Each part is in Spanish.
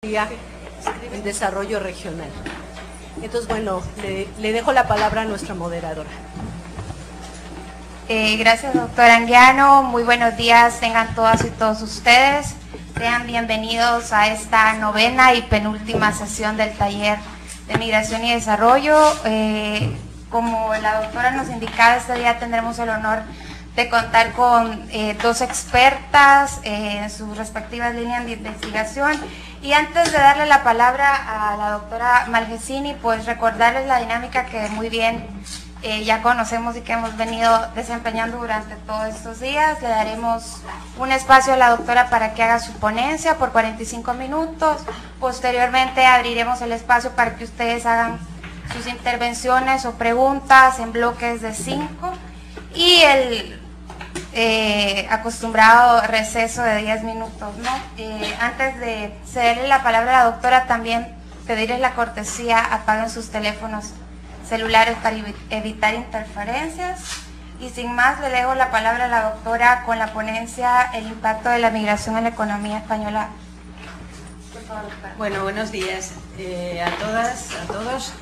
El desarrollo regional. Entonces, bueno, le dejo la palabra a nuestra moderadora. Gracias, doctora Anguiano. Muy buenos días tengan todas y todos ustedes. Sean bienvenidos a esta novena y penúltima sesión del taller de Migración y Desarrollo. Como la doctora nos indicaba, este día tendremos el honor de contar con dos expertas en sus respectivas líneas de investigación. Y antes de darle la palabra a la doctora Malvesini, pues recordarles la dinámica que muy bien ya conocemos y que hemos venido desempeñando durante todos estos días. Le daremos un espacio a la doctora para que haga su ponencia por 45 minutos. Posteriormente abriremos el espacio para que ustedes hagan sus intervenciones o preguntas en bloques de 5 y el acostumbrado receso de 10 minutos, ¿no? Antes de cederle la palabra a la doctora, también pedirles la cortesía, apaguen sus teléfonos celulares para evitar interferencias. Y sin más, le dejo la palabra a la doctora con la ponencia El impacto de la migración en la economía española. Por favor, doctora. Bueno, buenos días a todas, a todos.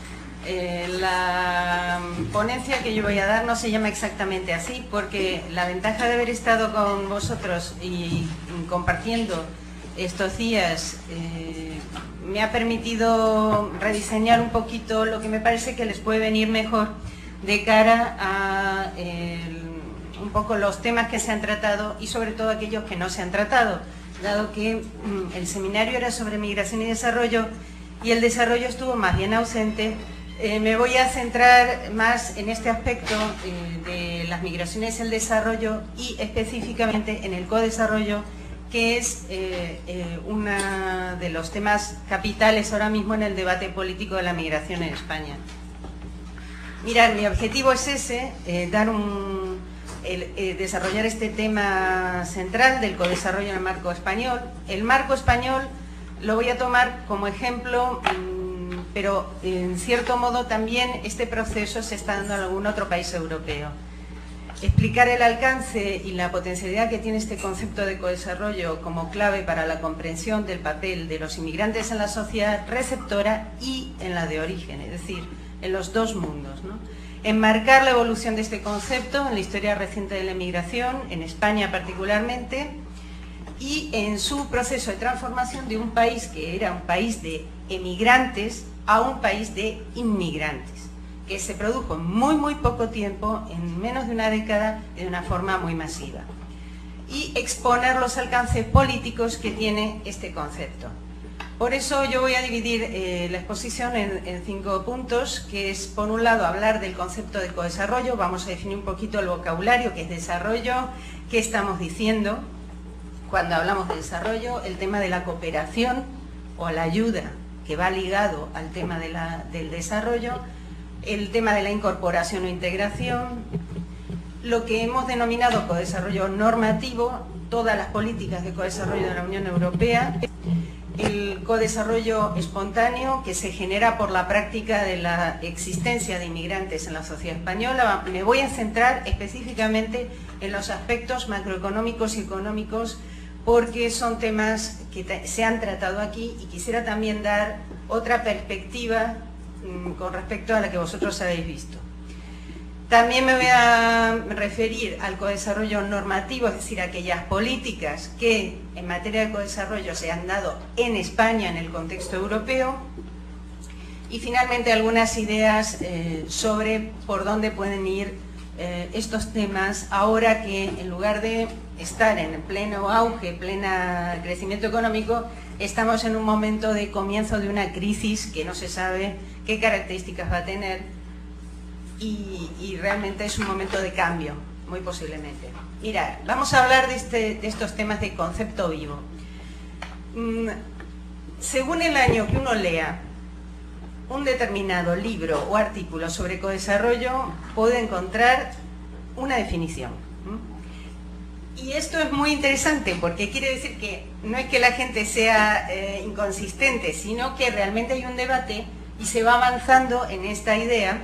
La ponencia que yo voy a dar no se llama exactamente así, porque la ventaja de haber estado con vosotros y compartiendo estos días me ha permitido rediseñar un poquito lo que me parece que les puede venir mejor de cara a un poco los temas que se han tratado y sobre todo aquellos que no se han tratado, dado que el seminario era sobre migración y desarrollo y el desarrollo estuvo más bien ausente. Me voy a centrar más en este aspecto de las migraciones y el desarrollo y específicamente en el codesarrollo, que es uno de los temas capitales ahora mismo en el debate político de la migración en España. Mirad, mi objetivo es ese, desarrollar este tema central del codesarrollo en el marco español. El marco español lo voy a tomar como ejemplo, pero en cierto modo también este proceso se está dando en algún otro país europeo. Explicar el alcance y la potencialidad que tiene este concepto de codesarrollo como clave para la comprensión del papel de los inmigrantes en la sociedad receptora y en la de origen, es decir, en los dos mundos, ¿no? Enmarcar la evolución de este concepto en la historia reciente de la inmigración, en España particularmente, y en su proceso de transformación de un país que era un país de emigrantes a un país de inmigrantes, que se produjo en muy poco tiempo, en menos de una década, de una forma muy masiva. Y exponer los alcances políticos que tiene este concepto. Por eso yo voy a dividir la exposición en 5 puntos, que es, por un lado, hablar del concepto de codesarrollo. Vamos a definir un poquito el vocabulario, que es desarrollo, qué estamos diciendo cuando hablamos de desarrollo, el tema de la cooperación o la ayuda, que va ligado al tema del desarrollo, el tema de la incorporación o integración, lo que hemos denominado codesarrollo normativo, todas las políticas de codesarrollo de la Unión Europea, el codesarrollo espontáneo que se genera por la práctica de la existencia de inmigrantes en la sociedad española. Me voy a centrar específicamente en los aspectos macroeconómicos y económicos porque son temas que se han tratado aquí y quisiera también dar otra perspectiva con respecto a la que vosotros habéis visto. También me voy a referir al codesarrollo normativo, es decir, aquellas políticas que en materia de codesarrollo se han dado en España en el contexto europeo. Y finalmente algunas ideas sobre por dónde pueden ir estos temas ahora que en lugar de estar en pleno auge, pleno crecimiento económico, estamos en un momento de comienzo de una crisis que no se sabe qué características va a tener y realmente es un momento de cambio, muy posiblemente. Mirad, vamos a hablar de estos temas de concepto vivo. Según el año que uno lea un determinado libro o artículo sobre codesarrollo, puede encontrar una definición. Y esto es muy interesante porque quiere decir que no es que la gente sea inconsistente, sino que realmente hay un debate y se va avanzando en esta idea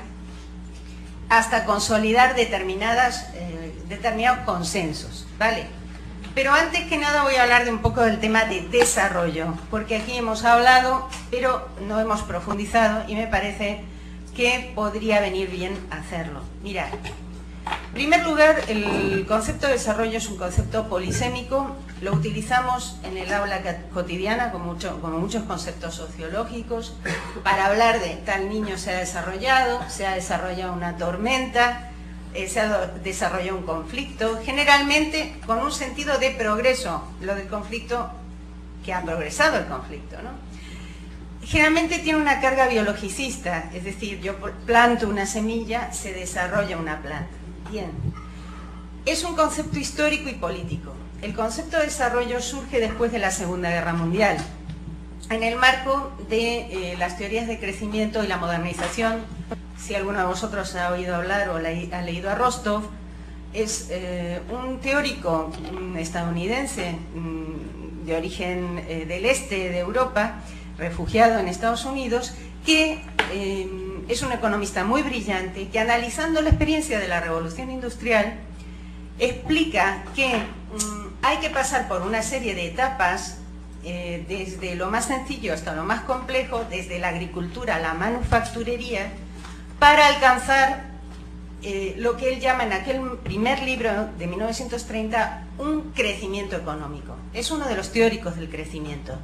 hasta consolidar determinados consensos, ¿vale? Pero antes que nada voy a hablar de un poco del tema de desarrollo, porque aquí hemos hablado, pero no hemos profundizado y me parece que podría venir bien hacerlo. Mirad, en primer lugar, el concepto de desarrollo es un concepto polisémico, lo utilizamos en el aula cotidiana como muchos conceptos sociológicos, para hablar de tal niño se ha desarrollado una tormenta, se ha desarrollado un conflicto, generalmente con un sentido de progreso, lo del conflicto, que ha progresado el conflicto, ¿no? Generalmente tiene una carga biologicista, es decir, yo planto una semilla, se desarrolla una planta. Bien, es un concepto histórico y político. El concepto de desarrollo surge después de la Segunda Guerra Mundial, en el marco de las teorías de crecimiento y la modernización. Si alguno de vosotros ha oído hablar o ha leído a Rostov, es un teórico estadounidense de origen del este de Europa, refugiado en Estados Unidos, que es un economista muy brillante, que analizando la experiencia de la revolución industrial, explica que hay que pasar por una serie de etapas, desde lo más sencillo hasta lo más complejo, desde la agricultura a la manufacturería, para alcanzar lo que él llama en aquel primer libro de 1930 un crecimiento económico. Es uno de los teóricos del crecimiento.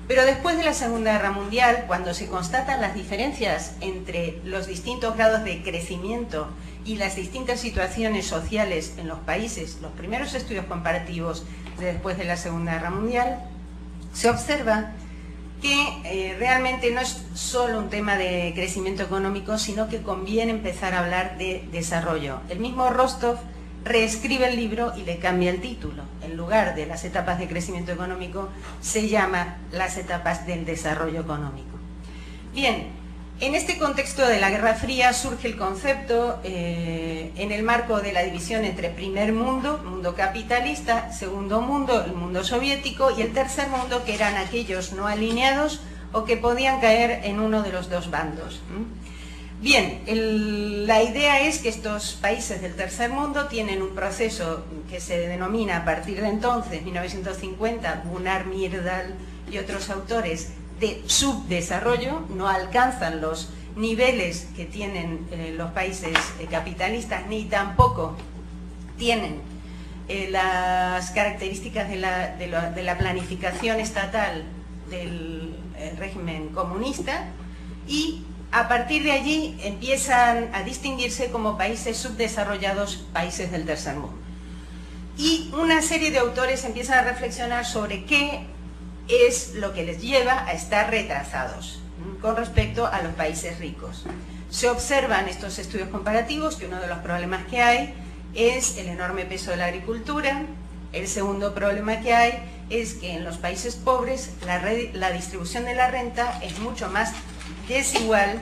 Pero después de la Segunda Guerra Mundial, cuando se constatan las diferencias entre los distintos grados de crecimiento y las distintas situaciones sociales en los países, los primeros estudios comparativos de después de la Segunda Guerra Mundial, se observa que realmente no es solo un tema de crecimiento económico, sino que conviene empezar a hablar de desarrollo. El mismo Rostov reescribe el libro y le cambia el título. En lugar de las etapas de crecimiento económico, se llama las etapas del desarrollo económico. Bien, en este contexto de la Guerra Fría surge el concepto en el marco de la división entre primer mundo, mundo capitalista, segundo mundo, el mundo soviético, y el tercer mundo, que eran aquellos no alineados o que podían caer en uno de los dos bandos. Bien, la idea es que estos países del tercer mundo tienen un proceso que se denomina a partir de entonces, 1950, Gunnar Myrdal y otros autores, de subdesarrollo, no alcanzan los niveles que tienen los países capitalistas, ni tampoco tienen las características de la planificación estatal del régimen comunista, y a partir de allí empiezan a distinguirse como países subdesarrollados, países del tercer mundo. Y una serie de autores empiezan a reflexionar sobre qué es lo que les lleva a estar retrasados con respecto a los países ricos. Se observan estos estudios comparativos que uno de los problemas que hay es el enorme peso de la agricultura. El segundo problema que hay es que en los países pobres la distribución de la renta es mucho más desigual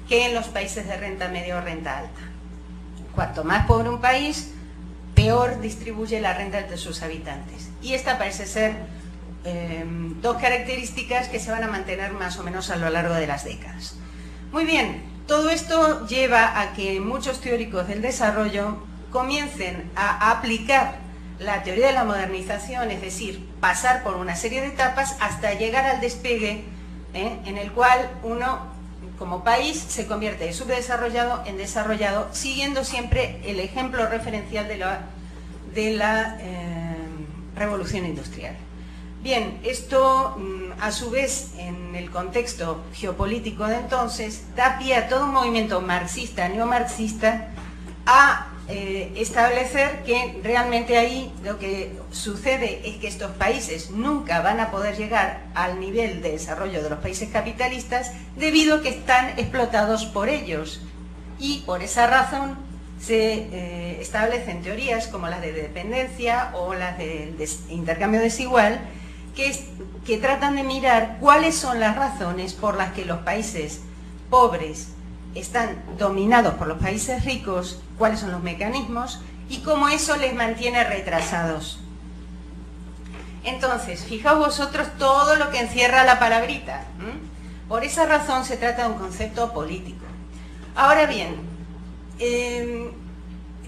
que en los países de renta media o renta alta. Cuanto más pobre un país, peor distribuye la renta entre sus habitantes. Y esta parece ser dos características que se van a mantener más o menos a lo largo de las décadas. Muy bien, todo esto lleva a que muchos teóricos del desarrollo comiencen a aplicar la teoría de la modernización, es decir, pasar por una serie de etapas hasta llegar al despegue, en el cual uno, como país, se convierte de subdesarrollado en desarrollado, siguiendo siempre el ejemplo referencial de la revolución industrial. Bien, esto a su vez en el contexto geopolítico de entonces da pie a todo un movimiento marxista, neomarxista, a establecer que realmente ahí lo que sucede es que estos países nunca van a poder llegar al nivel de desarrollo de los países capitalistas debido a que están explotados por ellos, y por esa razón se establecen teorías como las de dependencia o las de intercambio desigual que tratan de mirar cuáles son las razones por las que los países pobres están dominados por los países ricos, cuáles son los mecanismos y cómo eso les mantiene retrasados. Entonces, fijaos vosotros todo lo que encierra la palabrita. Por esa razón se trata de un concepto político. Ahora bien,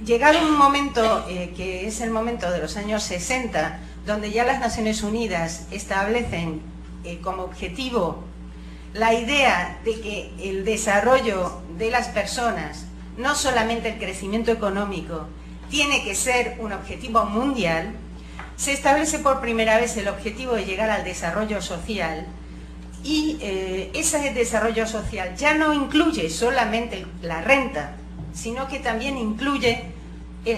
llegado un momento que es el momento de los años 60, donde ya las Naciones Unidas establecen como objetivo la idea de que el desarrollo de las personas, no solamente el crecimiento económico, tiene que ser un objetivo mundial, se establece por primera vez el objetivo de llegar al desarrollo social, y ese desarrollo social ya no incluye solamente la renta, sino que también incluye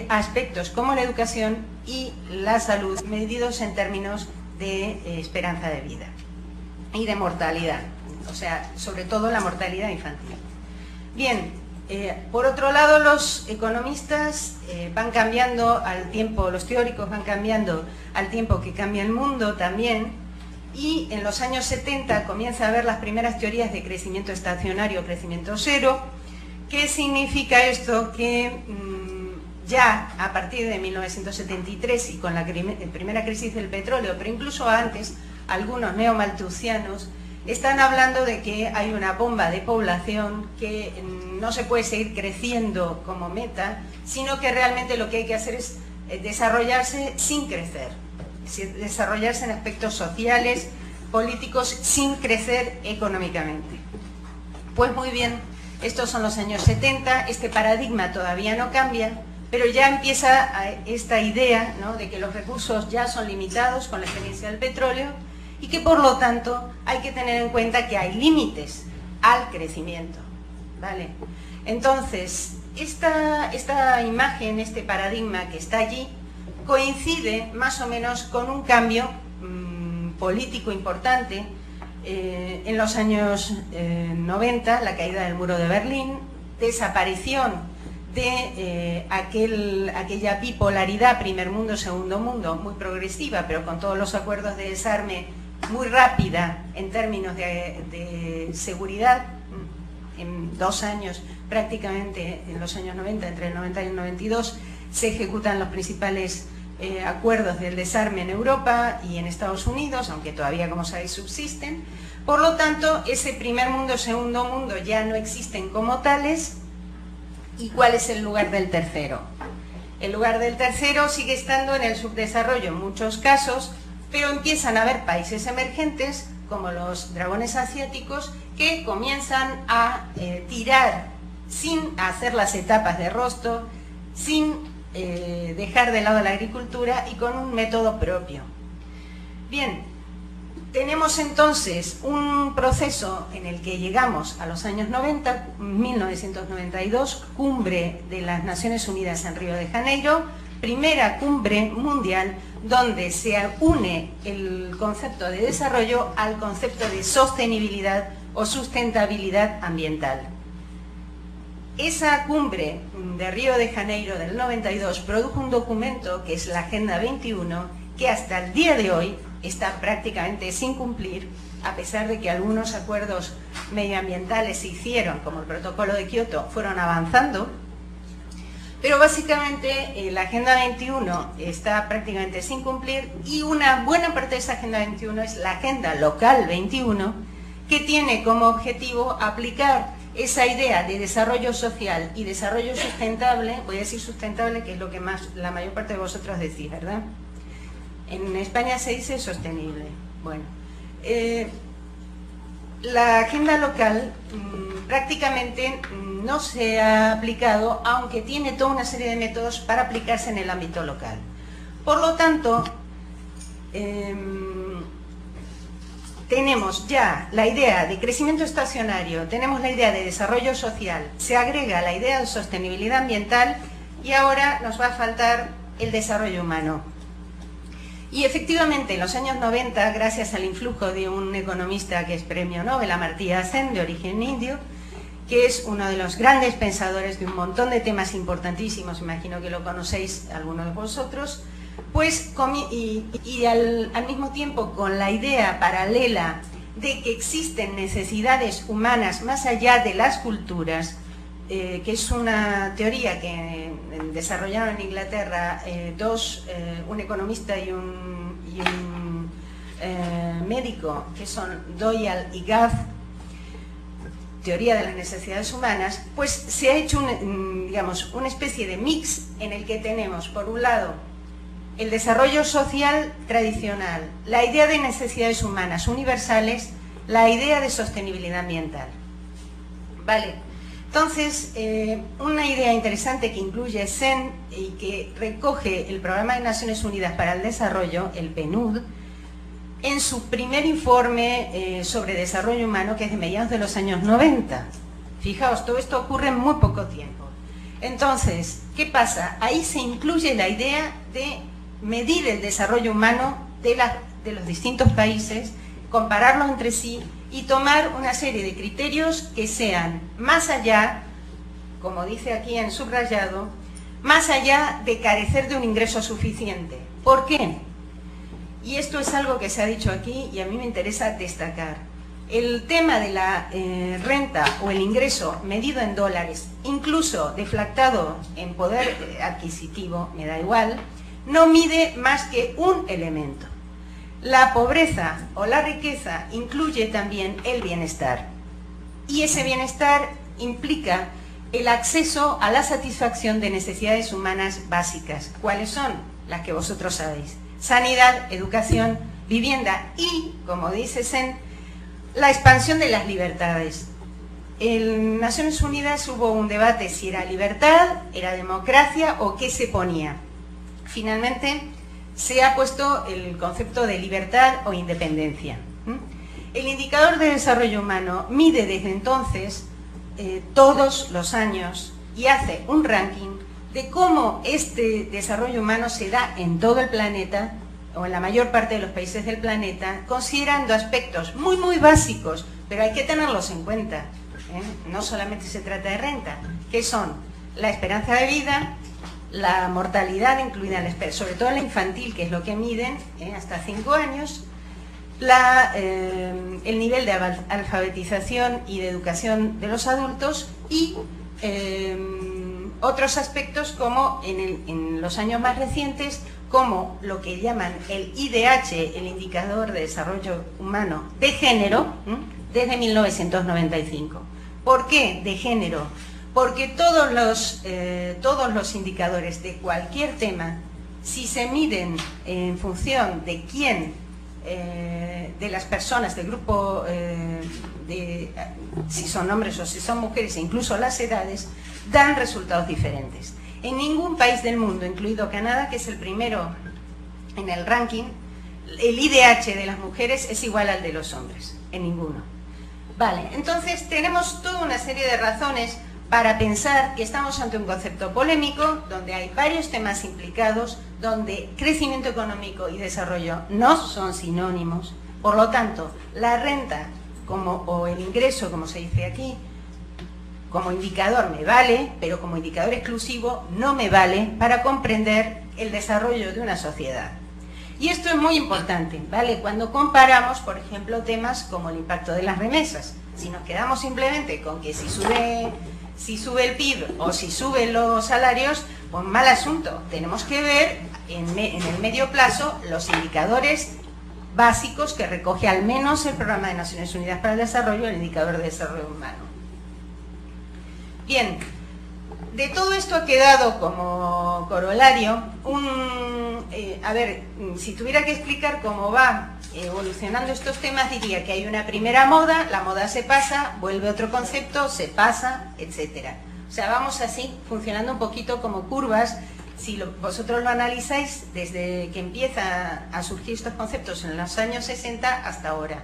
aspectos como la educación y la salud, medidos en términos de esperanza de vida y de mortalidad, o sea, sobre todo la mortalidad infantil. Bien, por otro lado, los economistas van cambiando al tiempo, los teóricos van cambiando al tiempo que cambia el mundo también, y en los años 70 comienza a haber las primeras teorías de crecimiento estacionario, crecimiento cero. ¿Qué significa esto? Que ya a partir de 1973 y con la primera crisis del petróleo, pero incluso antes, algunos neomalthusianos están hablando de que hay una bomba de población, que no se puede seguir creciendo como meta, sino que realmente lo que hay que hacer es desarrollarse sin crecer, desarrollarse en aspectos sociales, políticos, sin crecer económicamente. Pues muy bien, estos son los años 70, este paradigma todavía no cambia, pero ya empieza esta idea, ¿no?, de que los recursos ya son limitados con la experiencia del petróleo, y que por lo tanto hay que tener en cuenta que hay límites al crecimiento, ¿vale? Entonces, esta imagen, este paradigma que está allí, coincide más o menos con un cambio político importante en los años 90, la caída del muro de Berlín, desaparición de aquella bipolaridad, primer mundo, segundo mundo, muy progresiva, pero con todos los acuerdos de desarme muy rápida en términos de seguridad. En 2 años, prácticamente en los años 90, entre el 90 y el 92, se ejecutan los principales acuerdos del desarme en Europa y en Estados Unidos, aunque todavía, como sabéis, subsisten. Por lo tanto, ese primer mundo, segundo mundo ya no existen como tales. ¿Y cuál es el lugar del tercero? El lugar del tercero sigue estando en el subdesarrollo en muchos casos, pero empiezan a haber países emergentes, como los dragones asiáticos, que comienzan a tirar sin hacer las etapas de rostro, sin dejar de lado la agricultura y con un método propio. Bien, tenemos entonces un proceso en el que llegamos a los años 90, 1992, cumbre de las Naciones Unidas en Río de Janeiro, primera cumbre mundial donde se une el concepto de desarrollo al concepto de sostenibilidad o sustentabilidad ambiental. Esa cumbre de Río de Janeiro del 92 produjo un documento que es la Agenda 21, que hasta el día de hoy está prácticamente sin cumplir, a pesar de que algunos acuerdos medioambientales se hicieron, como el protocolo de Kioto, fueron avanzando. Pero básicamente la Agenda 21 está prácticamente sin cumplir, y una buena parte de esa Agenda 21 es la Agenda Local 21, que tiene como objetivo aplicar esa idea de desarrollo social y desarrollo sustentable. Voy a decir sustentable, que es lo que la mayor parte de vosotros decís, ¿verdad? En España se dice sostenible. Bueno, la agenda local prácticamente no se ha aplicado, aunque tiene toda una serie de métodos para aplicarse en el ámbito local. Por lo tanto, tenemos ya la idea de crecimiento estacionario, tenemos la idea de desarrollo social, se agrega la idea de sostenibilidad ambiental, y ahora nos va a faltar el desarrollo humano. Y efectivamente, en los años 90, gracias al influjo de un economista que es premio Nobel, Amartya Sen, de origen indio, que es uno de los grandes pensadores de un montón de temas importantísimos, imagino que lo conocéis algunos de vosotros, pues, y al mismo tiempo con la idea paralela de que existen necesidades humanas más allá de las culturas, que es una teoría que desarrollaron en Inglaterra un economista y un médico, que son Doyle y Gath, teoría de las necesidades humanas, pues se ha hecho digamos, una especie de mix en el que tenemos, por un lado, el desarrollo social tradicional, la idea de necesidades humanas universales, la idea de sostenibilidad ambiental. Vale. Entonces, una idea interesante que incluye SEN y que recoge el Programa de Naciones Unidas para el Desarrollo, el PNUD, en su primer informe sobre desarrollo humano, que es de mediados de los años 90. Fijaos, todo esto ocurre en muy poco tiempo. Entonces, ¿qué pasa? Ahí se incluye la idea de medir el desarrollo humano de los distintos países, compararlos entre sí y tomar una serie de criterios que sean más allá, como dice aquí en subrayado, más allá de carecer de un ingreso suficiente. ¿Por qué? Y esto es algo que se ha dicho aquí y a mí me interesa destacar. El tema de la renta o el ingreso medido en dólares, incluso deflactado en poder adquisitivo, me da igual, no mide más que un elemento. La pobreza o la riqueza incluye también el bienestar. Y ese bienestar implica el acceso a la satisfacción de necesidades humanas básicas. ¿Cuáles son? Las que vosotros sabéis. Sanidad, educación, vivienda y, como dice SEN, la expansión de las libertades. En Naciones Unidas hubo un debate si era libertad, era democracia o qué se ponía. Finalmente se ha puesto el concepto de libertad o independencia. El indicador de desarrollo humano mide desde entonces todos los años y hace un ranking de cómo este desarrollo humano se da en todo el planeta o en la mayor parte de los países del planeta, considerando aspectos muy muy básicos, pero hay que tenerlos en cuenta. No solamente se trata de renta, que son la esperanza de vida, la mortalidad incluida, sobre todo la infantil, que es lo que miden, hasta 5 años, el nivel de alfabetización y de educación de los adultos y otros aspectos como en los años más recientes, como lo que llaman el IDH, el Indicador de Desarrollo Humano de Género, desde 1995. ¿Por qué de género? Porque todos los indicadores de cualquier tema, si se miden en función de quién, de las personas, del grupo, si son hombres o si son mujeres, e incluso las edades, dan resultados diferentes. En ningún país del mundo, incluido Canadá, que es el primero en el ranking, el IDH de las mujeres es igual al de los hombres, en ninguno. Vale, entonces tenemos toda una serie de razones para pensar que estamos ante un concepto polémico, donde hay varios temas implicados, donde crecimiento económico y desarrollo no son sinónimos. Por lo tanto, la renta o el ingreso, como se dice aquí, como indicador me vale, pero como indicador exclusivo no me vale para comprender el desarrollo de una sociedad. Y esto es muy importante, ¿vale? Cuando comparamos, por ejemplo, temas como el impacto de las remesas. Si nos quedamos simplemente con que si sube el PIB o si suben los salarios, pues mal asunto. Tenemos que ver en el medio plazo los indicadores básicos que recoge al menos el Programa de Naciones Unidas para el Desarrollo, el Indicador de Desarrollo Humano. Bien, de todo esto ha quedado como corolario a ver, si tuviera que explicar cómo va evolucionando estos temas, diría que hay una primera moda, la moda se pasa, vuelve otro concepto, se pasa, etc. O sea, vamos así, funcionando un poquito como curvas. Si vosotros lo analizáis, desde que empieza a surgir estos conceptos en los años 60 hasta ahora.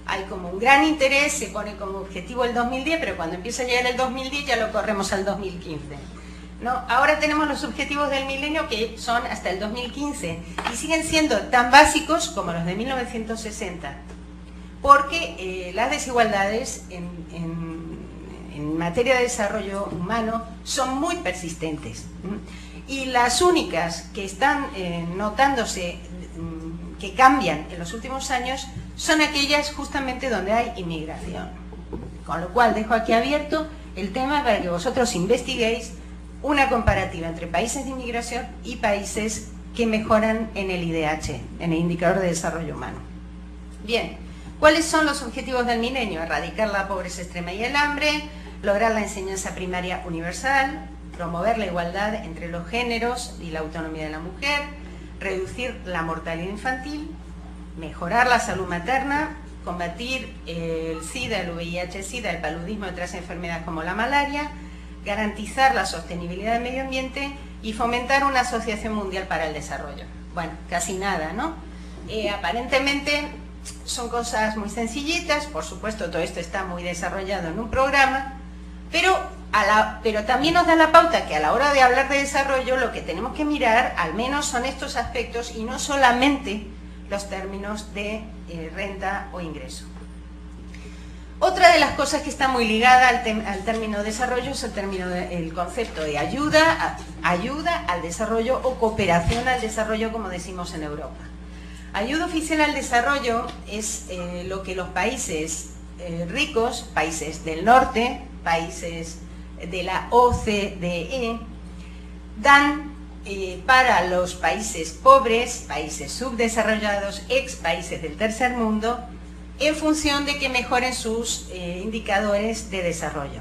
Hay como un gran interés, se pone como objetivo el 2010, pero cuando empieza a llegar el 2010 ya lo corremos al 2015. ¿No? Ahora tenemos los objetivos del milenio que son hasta el 2015 y siguen siendo tan básicos como los de 1960, porque las desigualdades en materia de desarrollo humano son muy persistentes. Y las únicas que están notándose que cambian en los últimos años son aquellas justamente donde hay inmigración. Con lo cual dejo aquí abierto el tema para que vosotros investiguéis una comparativa entre países de inmigración y países que mejoran en el IDH, en el Indicador de Desarrollo Humano. Bien, ¿Cuáles son los objetivos del milenio? Erradicar la pobreza extrema y el hambre, lograr la enseñanza primaria universal, promover la igualdad entre los géneros y la autonomía de la mujer, reducir la mortalidad infantil, mejorar la salud materna, combatir el SIDA, el VIH-Sida, el paludismo y otras enfermedades como la malaria, garantizar la sostenibilidad del medio ambiente y fomentar una asociación mundial para el desarrollo. Bueno, casi nada, ¿no? Aparentemente son cosas muy sencillitas, por supuesto todo esto está muy desarrollado en un programa, pero también nos da la pauta que a la hora de hablar de desarrollo lo que tenemos que mirar al menos son estos aspectos y no solamente los términos de renta o ingreso. Otra de las cosas que está muy ligada al término desarrollo es el concepto de ayuda al desarrollo o cooperación al desarrollo, como decimos en Europa. Ayuda oficial al desarrollo es lo que los países ricos, países del norte, países de la OCDE, dan para los países pobres, países subdesarrollados, ex países del tercer mundo, en función de que mejoren sus indicadores de desarrollo.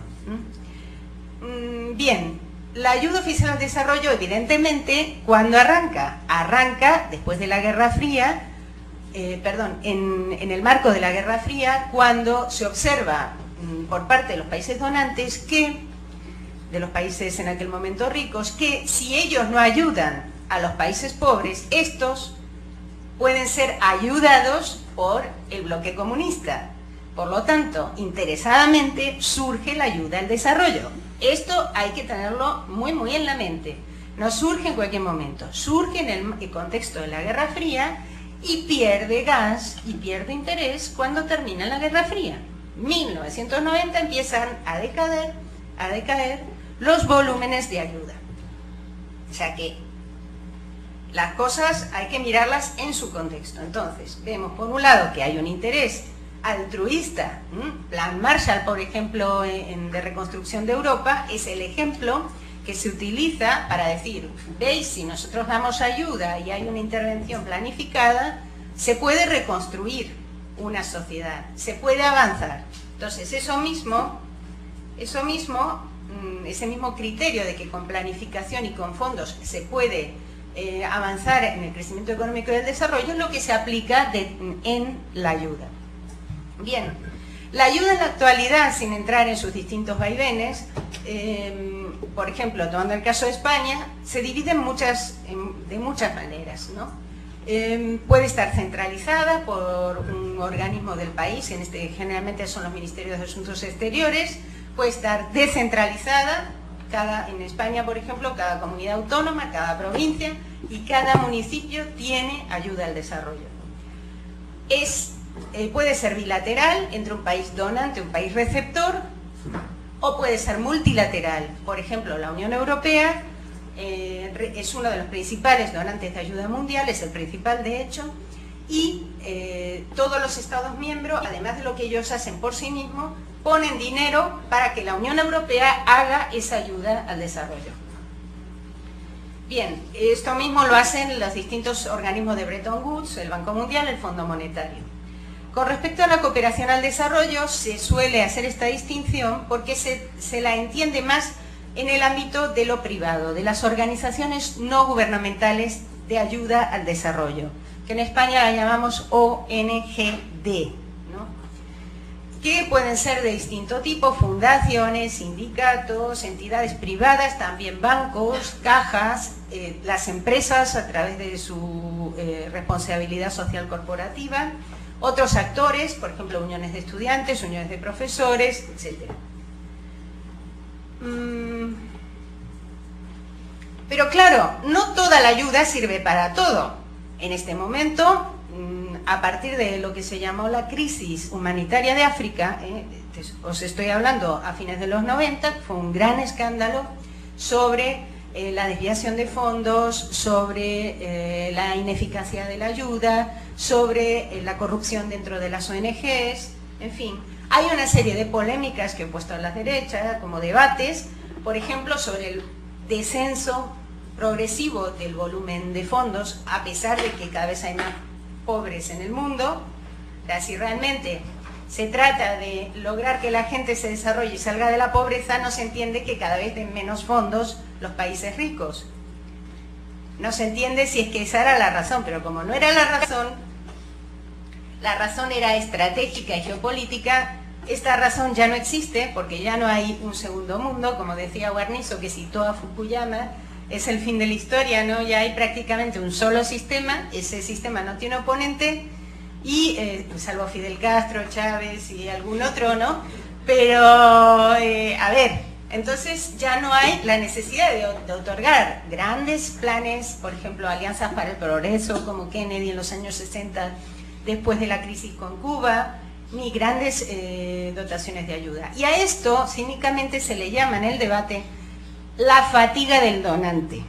Bien, la ayuda oficial al desarrollo, evidentemente, ¿cuándo arranca? Arranca después de la Guerra Fría, en el marco de la Guerra Fría, cuando se observa por parte de los países donantes de los países en aquel momento ricos, que si ellos no ayudan a los países pobres, estos pueden ser ayudados por el bloque comunista. Por lo tanto, interesadamente surge la ayuda al desarrollo. Esto hay que tenerlo muy en la mente. No surge en cualquier momento, surge en el contexto de la Guerra Fría y pierde gas y pierde interés cuando termina la Guerra Fría. 1990 empiezan a decaer los volúmenes de ayuda. O sea que las cosas hay que mirarlas en su contexto. Entonces, vemos por un lado que hay un interés altruista. Plan Marshall, por ejemplo, de reconstrucción de Europa, es el ejemplo que se utiliza para decir, veis, si nosotros damos ayuda y hay una intervención planificada, se puede reconstruir una sociedad, se puede avanzar. Entonces, ese mismo criterio de que con planificación y con fondos se puede avanzar en el crecimiento económico y el desarrollo es lo que se aplica en la ayuda. Bien, la ayuda en la actualidad, sin entrar en sus distintos vaivenes, por ejemplo, tomando el caso de España, se divide de muchas maneras, ¿no? Puede estar centralizada por un organismo del país, generalmente son los ministerios de Asuntos Exteriores, puede estar descentralizada, en España, por ejemplo, cada comunidad autónoma, cada provincia y cada municipio tiene ayuda al desarrollo. Puede ser bilateral entre un país donante y un país receptor, o puede ser multilateral. Por ejemplo, la Unión Europea es uno de los principales donantes de ayuda mundial, es el principal de hecho, y todos los Estados miembros, además de lo que ellos hacen por sí mismos, ponen dinero para que la Unión Europea haga esa ayuda al desarrollo. Bien, esto mismo lo hacen los distintos organismos de Bretton Woods, el Banco Mundial, el Fondo Monetario. Con respecto a la cooperación al desarrollo, se suele hacer esta distinción porque se la entiende más en el ámbito de lo privado, de las organizaciones no gubernamentales de ayuda al desarrollo, que en España la llamamos ONGD, que pueden ser de distinto tipo, fundaciones, sindicatos, entidades privadas, también bancos, cajas, las empresas a través de su responsabilidad social corporativa, otros actores, por ejemplo, uniones de estudiantes, uniones de profesores, etc. Pero claro, no toda la ayuda sirve para todo. En este momento, a partir de lo que se llamó la crisis humanitaria de África, os estoy hablando a fines de los 90, fue un gran escándalo sobre la desviación de fondos, sobre la ineficacia de la ayuda, sobre la corrupción dentro de las ONGs, en fin. Hay una serie de polémicas que he puesto a la derecha, como debates, por ejemplo, sobre el descenso progresivo del volumen de fondos, a pesar de que cada vez hay más pobres en el mundo, O sea, si realmente se trata de lograr que la gente se desarrolle y salga de la pobreza, no se entiende que cada vez den menos fondos los países ricos. No se entiende si es que esa era la razón, pero como no era la razón era estratégica y geopolítica. Esta razón ya no existe porque ya no hay un segundo mundo, como decía Guarnizo, que citó a Fukuyama, es el fin de la historia, ¿no? Ya hay prácticamente un solo sistema, ese sistema no tiene oponente, y salvo Fidel Castro, Chávez y algún otro, ¿no? Pero, a ver, entonces ya no hay la necesidad de otorgar grandes planes, por ejemplo, alianzas para el progreso, como Kennedy en los años 60, después de la crisis con Cuba, ni grandes dotaciones de ayuda. Y a esto cínicamente se le llama en el debate la fatiga del donante.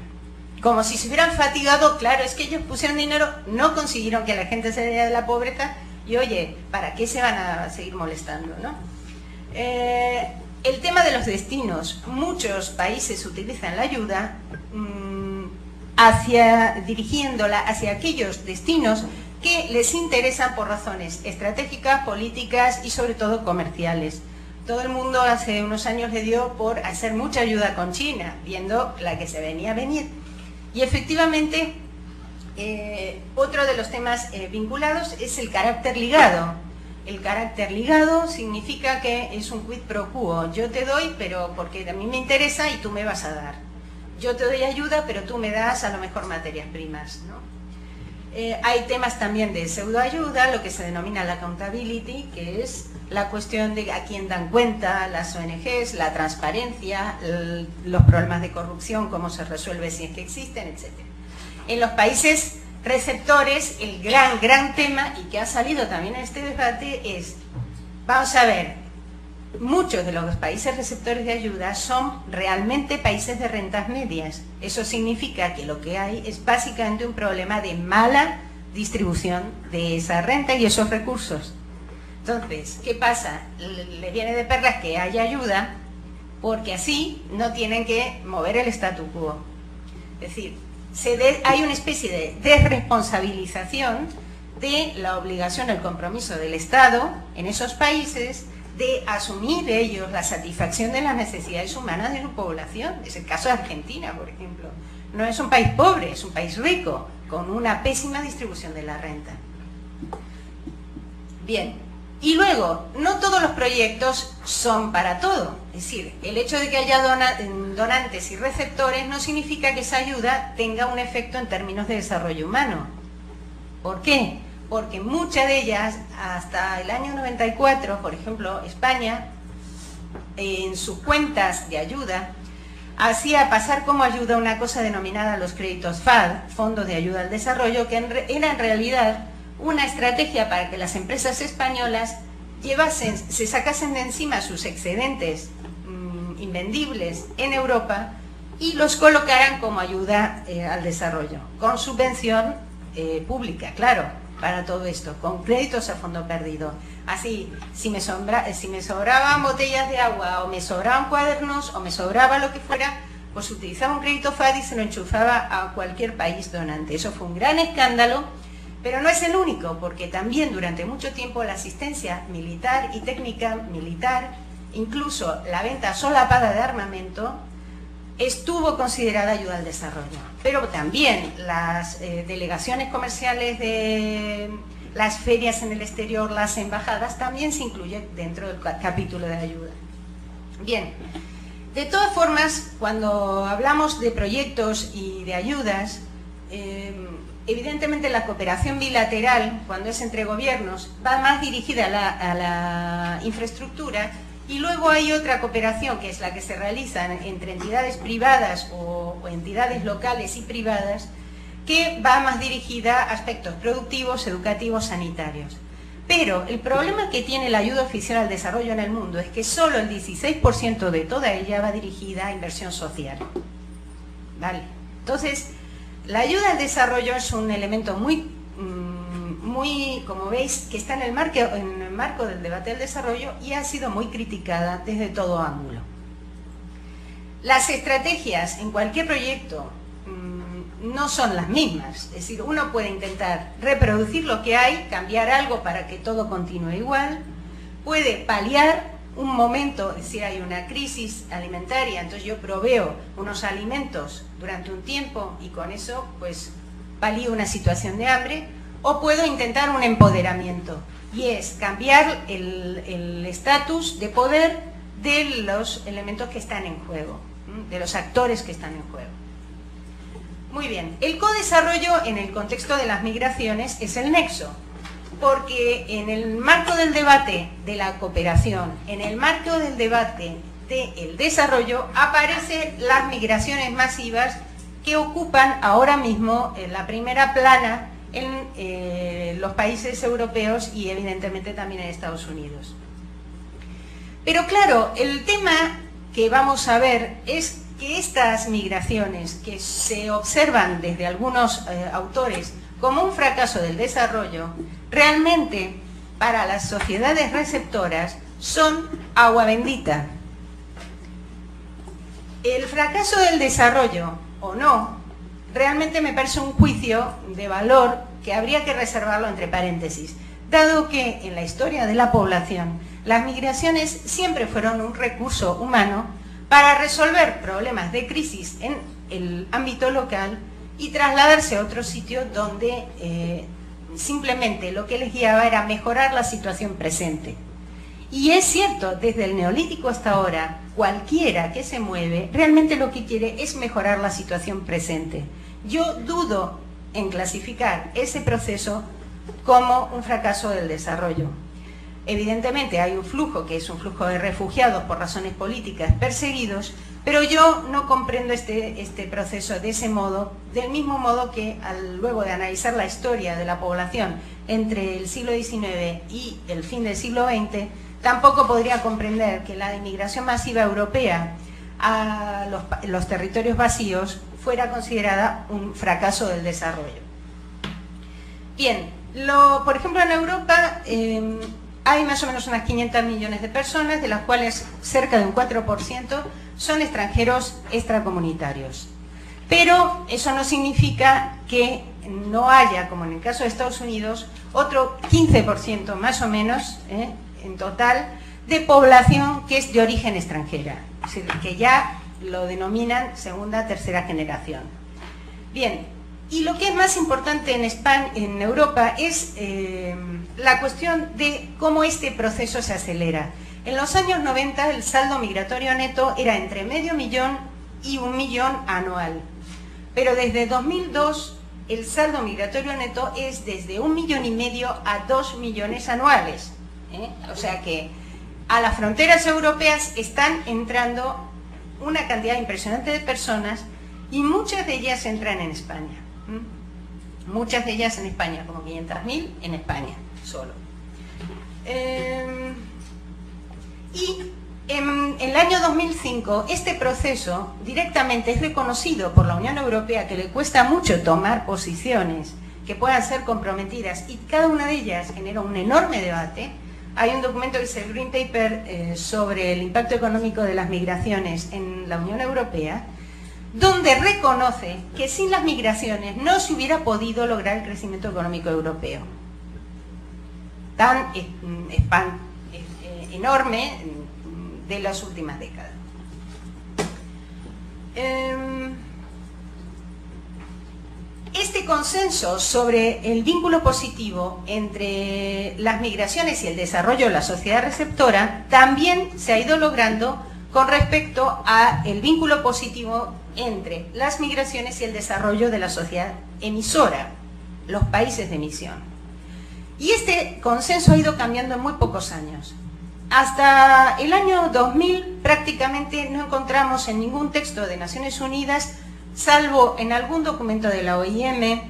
Como si se hubieran fatigado, claro, es que ellos pusieron dinero, no consiguieron que la gente se vaya de la pobreza, y oye, ¿para qué se van a seguir molestando, no? El tema de los destinos. Muchos países utilizan la ayuda dirigiéndola hacia aquellos destinos que les interesan por razones estratégicas, políticas y sobre todo comerciales. Todo el mundo hace unos años le dio por hacer mucha ayuda con China, viendo la que se venía a venir. Y efectivamente, otro de los temas vinculados es el carácter ligado. El carácter ligado significa que es un quid pro quo. Yo te doy, pero porque a mí me interesa y tú me vas a dar. Yo te doy ayuda, pero tú me das a lo mejor materias primas, ¿no? Hay temas también de pseudoayuda, lo que se denomina la accountability, que es la cuestión de a quién dan cuenta las ONGs, la transparencia, los problemas de corrupción, cómo se resuelve si es que existen, etc. En los países receptores, el gran tema, y que ha salido también en este debate, es, vamos a ver, muchos de los países receptores de ayuda son realmente países de rentas medias. Eso significa que lo que hay es básicamente un problema de mala distribución de esa renta y esos recursos. Entonces, ¿qué pasa? Le viene de perlas que haya ayuda, porque así no tienen que mover el statu quo. Es decir, hay una especie de desresponsabilización de la obligación, el compromiso del Estado en esos países de asumir ellos la satisfacción de las necesidades humanas de su población. Es el caso de Argentina, por ejemplo. No es un país pobre, es un país rico, con una pésima distribución de la renta. Bien, y luego, no todos los proyectos son para todo. Es decir, el hecho de que haya donantes y receptores no significa que esa ayuda tenga un efecto en términos de desarrollo humano. ¿Por qué? Porque muchas de ellas, hasta el año 94, por ejemplo, España, en sus cuentas de ayuda, hacía pasar como ayuda una cosa denominada los créditos FAD, Fondos de Ayuda al Desarrollo, que era en realidad una estrategia para que las empresas españolas se sacasen de encima sus excedentes invendibles en Europa y los colocaran como ayuda al desarrollo, con subvención pública, claro, para todo esto, con créditos a fondo perdido. Así, si me sobraban botellas de agua, o me sobraban cuadernos, o me sobraba lo que fuera, pues utilizaba un crédito FAD y se lo enchufaba a cualquier país donante. Eso fue un gran escándalo, pero no es el único, porque también durante mucho tiempo la asistencia militar y técnica militar, incluso la venta solapada de armamento, estuvo considerada ayuda al desarrollo. Pero también las delegaciones comerciales de las ferias en el exterior, las embajadas, también se incluyen dentro del capítulo de ayuda. Bien, de todas formas, cuando hablamos de proyectos y de ayudas, evidentemente la cooperación bilateral, cuando es entre gobiernos, va más dirigida a la infraestructura. Y luego hay otra cooperación, que es la que se realiza entre entidades privadas o entidades locales y privadas, que va más dirigida a aspectos productivos, educativos, sanitarios. Pero el problema que tiene la ayuda oficial al desarrollo en el mundo es que solo el 16% de toda ella va dirigida a inversión social. ¿Vale? Entonces, la ayuda al desarrollo es un elemento muy, como veis, que está en el marco del debate del desarrollo y ha sido muy criticada desde todo ángulo. Las estrategias en cualquier proyecto no son las mismas. Es decir, uno puede intentar reproducir lo que hay, cambiar algo para que todo continúe igual, puede paliar un momento, es decir, hay una crisis alimentaria, entonces yo proveo unos alimentos durante un tiempo y con eso pues palío una situación de hambre, o puedo intentar un empoderamiento, y es cambiar el estatus de poder de los elementos que están en juego, de los actores que están en juego. Muy bien, el codesarrollo en el contexto de las migraciones es el nexo, porque en el marco del debate de la cooperación, en el marco del debate del desarrollo, aparecen las migraciones masivas que ocupan ahora mismo la primera plana en los países europeos y evidentemente también en Estados Unidos. Pero claro, el tema que vamos a ver es que estas migraciones que se observan desde algunos autores como un fracaso del desarrollo, realmente para las sociedades receptoras son agua bendita. El fracaso del desarrollo, o no, realmente me parece un juicio de valor que habría que reservarlo entre paréntesis, dado que en la historia de la población las migraciones siempre fueron un recurso humano para resolver problemas de crisis en el ámbito local y trasladarse a otro sitio donde simplemente lo que les guiaba era mejorar la situación presente. Y es cierto, desde el Neolítico hasta ahora, cualquiera que se mueve realmente lo que quiere es mejorar la situación presente. Yo dudo en clasificar ese proceso como un fracaso del desarrollo. Evidentemente hay un flujo que es un flujo de refugiados por razones políticas perseguidos, pero yo no comprendo este proceso de ese modo, del mismo modo que luego de analizar la historia de la población entre el siglo XIX y el fin del siglo XX, tampoco podría comprender que la inmigración masiva europea a los territorios vacíos fuera considerada un fracaso del desarrollo. Bien, por ejemplo en Europa hay más o menos unas 500 millones de personas, de las cuales cerca de un 4% son extranjeros extracomunitarios. Pero eso no significa que no haya, como en el caso de Estados Unidos, otro 15% más o menos en total de población que es de origen extranjera, es decir, que ya lo denominan segunda, tercera generación. Bien, y lo que es más importante en Europa es la cuestión de cómo este proceso se acelera. En los años 90 el saldo migratorio neto era entre 500.000 y 1 millón anual, pero desde 2002 el saldo migratorio neto es desde 1,5 millones a 2 millones anuales. O sea que a las fronteras europeas están entrando una cantidad impresionante de personas y muchas de ellas entran en España. Muchas de ellas en España, como 500.000 en España solo. Y en el año 2005 este proceso directamente es reconocido por la Unión Europea, que le cuesta mucho tomar posiciones que puedan ser comprometidas, y cada una de ellas genera un enorme debate. Hay un documento que es el Green Paper sobre el impacto económico de las migraciones en la Unión Europea, donde reconoce que sin las migraciones no se hubiera podido lograr el crecimiento económico europeo tan enorme de las últimas décadas. Este consenso sobre el vínculo positivo entre las migraciones y el desarrollo de la sociedad receptora también se ha ido logrando con respecto al vínculo positivo entre las migraciones y el desarrollo de la sociedad emisora, los países de emisión. Y este consenso ha ido cambiando en muy pocos años. Hasta el año 2000 prácticamente no encontramos en ningún texto de Naciones Unidas, salvo en algún documento de la OIM,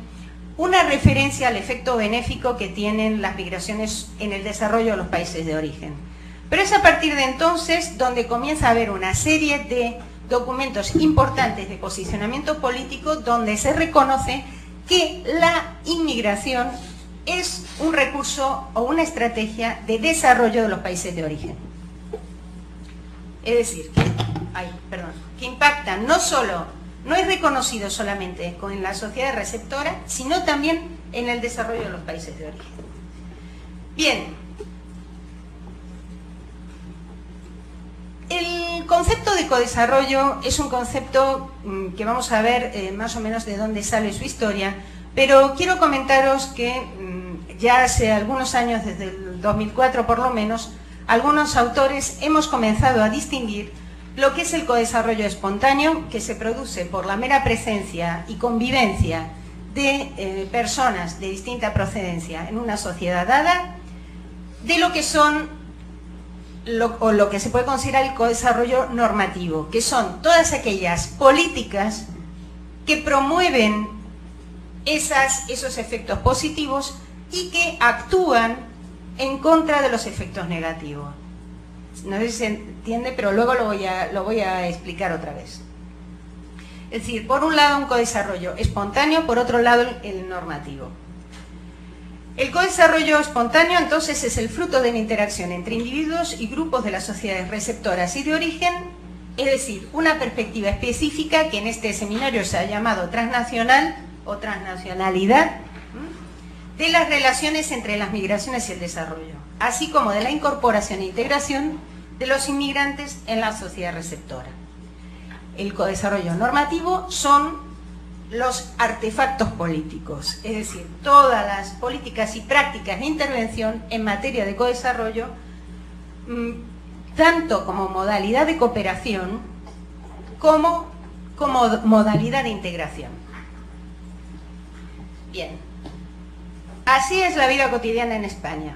una referencia al efecto benéfico que tienen las migraciones en el desarrollo de los países de origen. Pero es a partir de entonces donde comienza a haber una serie de documentos importantes de posicionamiento político donde se reconoce que la inmigración es un recurso o una estrategia de desarrollo de los países de origen. Es decir, que impactan no solo no es reconocido solamente en la sociedad receptora, sino también en el desarrollo de los países de origen. Bien, el concepto de codesarrollo es un concepto que vamos a ver más o menos de dónde sale su historia, pero quiero comentaros que ya hace algunos años, desde el 2004 por lo menos, algunos autores hemos comenzado a distinguir lo que es el codesarrollo espontáneo, que se produce por la mera presencia y convivencia de personas de distinta procedencia en una sociedad dada, de lo que son lo que se puede considerar el codesarrollo normativo, que son todas aquellas políticas que promueven esos efectos positivos y que actúan en contra de los efectos negativos. No sé si se entiende, pero luego lo voy a explicar otra vez. Es decir, por un lado un codesarrollo espontáneo, por otro lado el normativo. El codesarrollo espontáneo entonces es el fruto de la interacción entre individuos y grupos de las sociedades receptoras y de origen, es decir, una perspectiva específica que en este seminario se ha llamado transnacional o transnacionalidad, de las relaciones entre las migraciones y el desarrollo, así como de la incorporación e integración de los inmigrantes en la sociedad receptora. El codesarrollo normativo son los artefactos políticos, es decir, todas las políticas y prácticas de intervención en materia de codesarrollo, tanto como modalidad de cooperación como modalidad de integración. Bien, así es la vida cotidiana en España.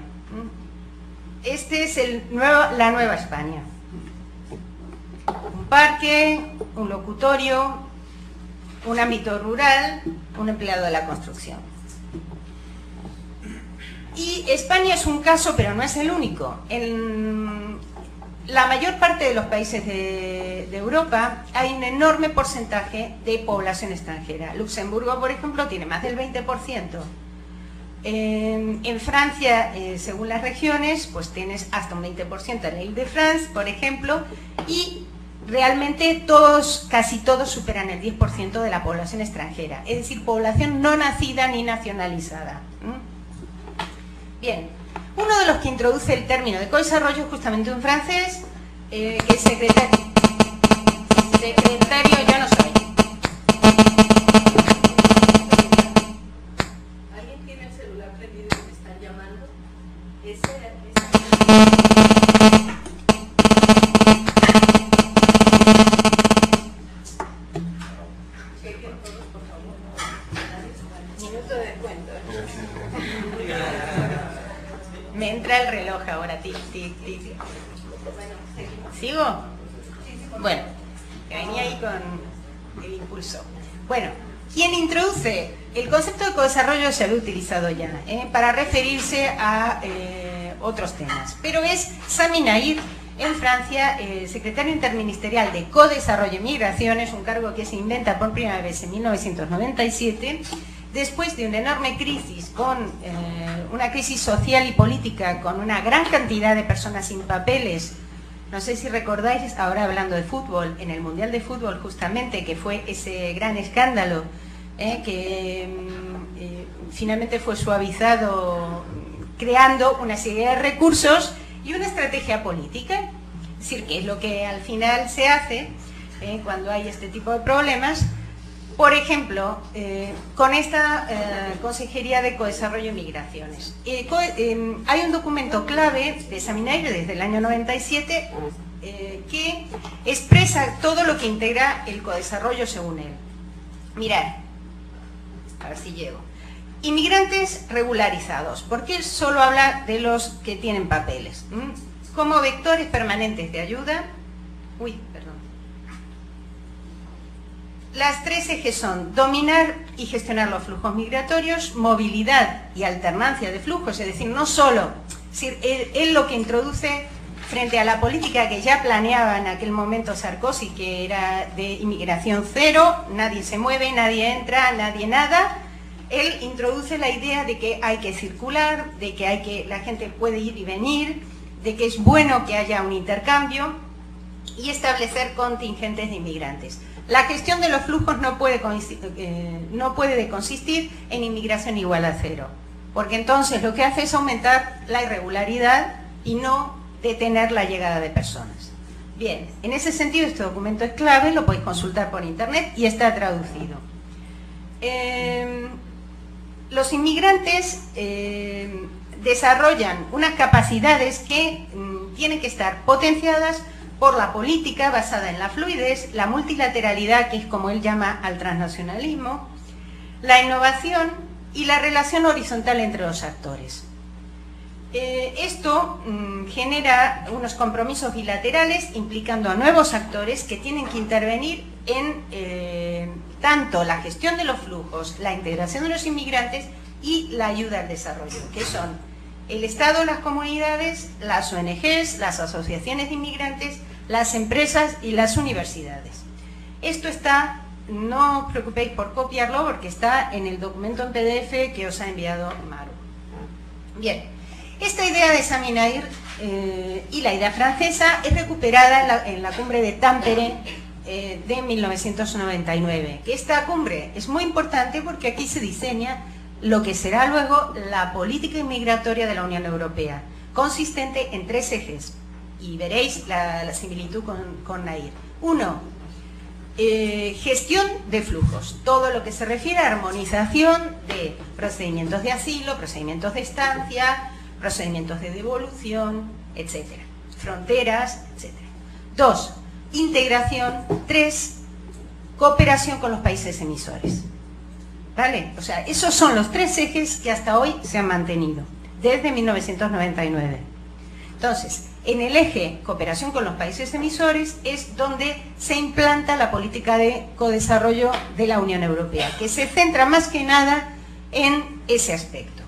Este es la nueva España. Un parque, un locutorio, un ámbito rural, un empleado de la construcción. Y España es un caso, pero no es el único. En la mayor parte de los países de Europa hay un enorme porcentaje de población extranjera. Luxemburgo, por ejemplo, tiene más del 20%. En Francia, según las regiones, pues tienes hasta un 20% en Île-de-France, por ejemplo, y realmente casi todos superan el 10% de la población extranjera, es decir, población no nacida ni nacionalizada. Bien, uno de los que introduce el término de codesarrollo es justamente un francés, que es secretario, yo no soy. ¿Alguien tiene el celular prendido y me están llamando? Chequen todos, por favor. Minuto de descuento. Me entra el reloj ahora, tic, tic, tic. ¿Sigo? Bueno, que venía ahí con el impulso. Bueno, quien introduce el concepto de codesarrollo se había utilizado ya para referirse a otros temas, pero es Sami Naïr, en Francia, secretario interministerial de Codesarrollo y Migraciones, un cargo que se inventa por primera vez en 1997, después de una enorme crisis, con una crisis social y política, con una gran cantidad de personas sin papeles. No sé si recordáis, ahora hablando de fútbol, en el Mundial de Fútbol justamente, que fue ese gran escándalo, que finalmente fue suavizado creando una serie de recursos y una estrategia política. Es decir, que es lo que al final se hace cuando hay este tipo de problemas. Por ejemplo, con esta Consejería de Codesarrollo y Migraciones. Hay un documento clave de Sami Naïr desde el año 97 que expresa todo lo que integra el codesarrollo según él. Mirad, a ver si llego. Inmigrantes regularizados, porque él solo habla de los que tienen papeles. Como vectores permanentes de ayuda. Las tres ejes son dominar y gestionar los flujos migratorios, movilidad y alternancia de flujos, es decir, no solo, él lo que introduce frente a la política que ya planeaba en aquel momento Sarkozy, que era de inmigración cero, nadie se mueve, nadie entra, nadie nada. Él introduce la idea de que hay que circular, de que la gente puede ir y venir, de que es bueno que haya un intercambio y establecer contingentes de inmigrantes. La gestión de los flujos no puede consistir en inmigración igual a cero, porque entonces lo que hace es aumentar la irregularidad y no detener la llegada de personas. Bien, en ese sentido este documento es clave, lo podéis consultar por internet y está traducido. Los inmigrantes desarrollan unas capacidades que tienen que estar potenciadas por la política basada en la fluidez, la multilateralidad, que es como él llama al transnacionalismo, la innovación y la relación horizontal entre los actores. Esto genera unos compromisos bilaterales implicando a nuevos actores que tienen que intervenir en tanto la gestión de los flujos, la integración de los inmigrantes y la ayuda al desarrollo, que son el Estado, las comunidades, las ONGs, las asociaciones de inmigrantes, las empresas y las universidades. Esto está, no os preocupéis por copiarlo porque está en el documento en PDF que os ha enviado Maru. Bien, esta idea de Saminair y la idea francesa es recuperada en la cumbre de Tampere de 1999, que esta cumbre es muy importante porque aquí se diseña lo que será luego la política inmigratoria de la Unión Europea, consistente en 3 ejes, y veréis la similitud con Nair. 1, gestión de flujos, todo lo que se refiere a armonización de procedimientos de asilo, procedimientos de estancia, procedimientos de devolución, etcétera, fronteras, etcétera. 2, integración. 3, cooperación con los países emisores. ¿Vale? O sea, esos son los 3 ejes que hasta hoy se han mantenido, desde 1999. Entonces, en el eje cooperación con los países emisores es donde se implanta la política de codesarrollo de la Unión Europea, que se centra más que nada en ese aspecto.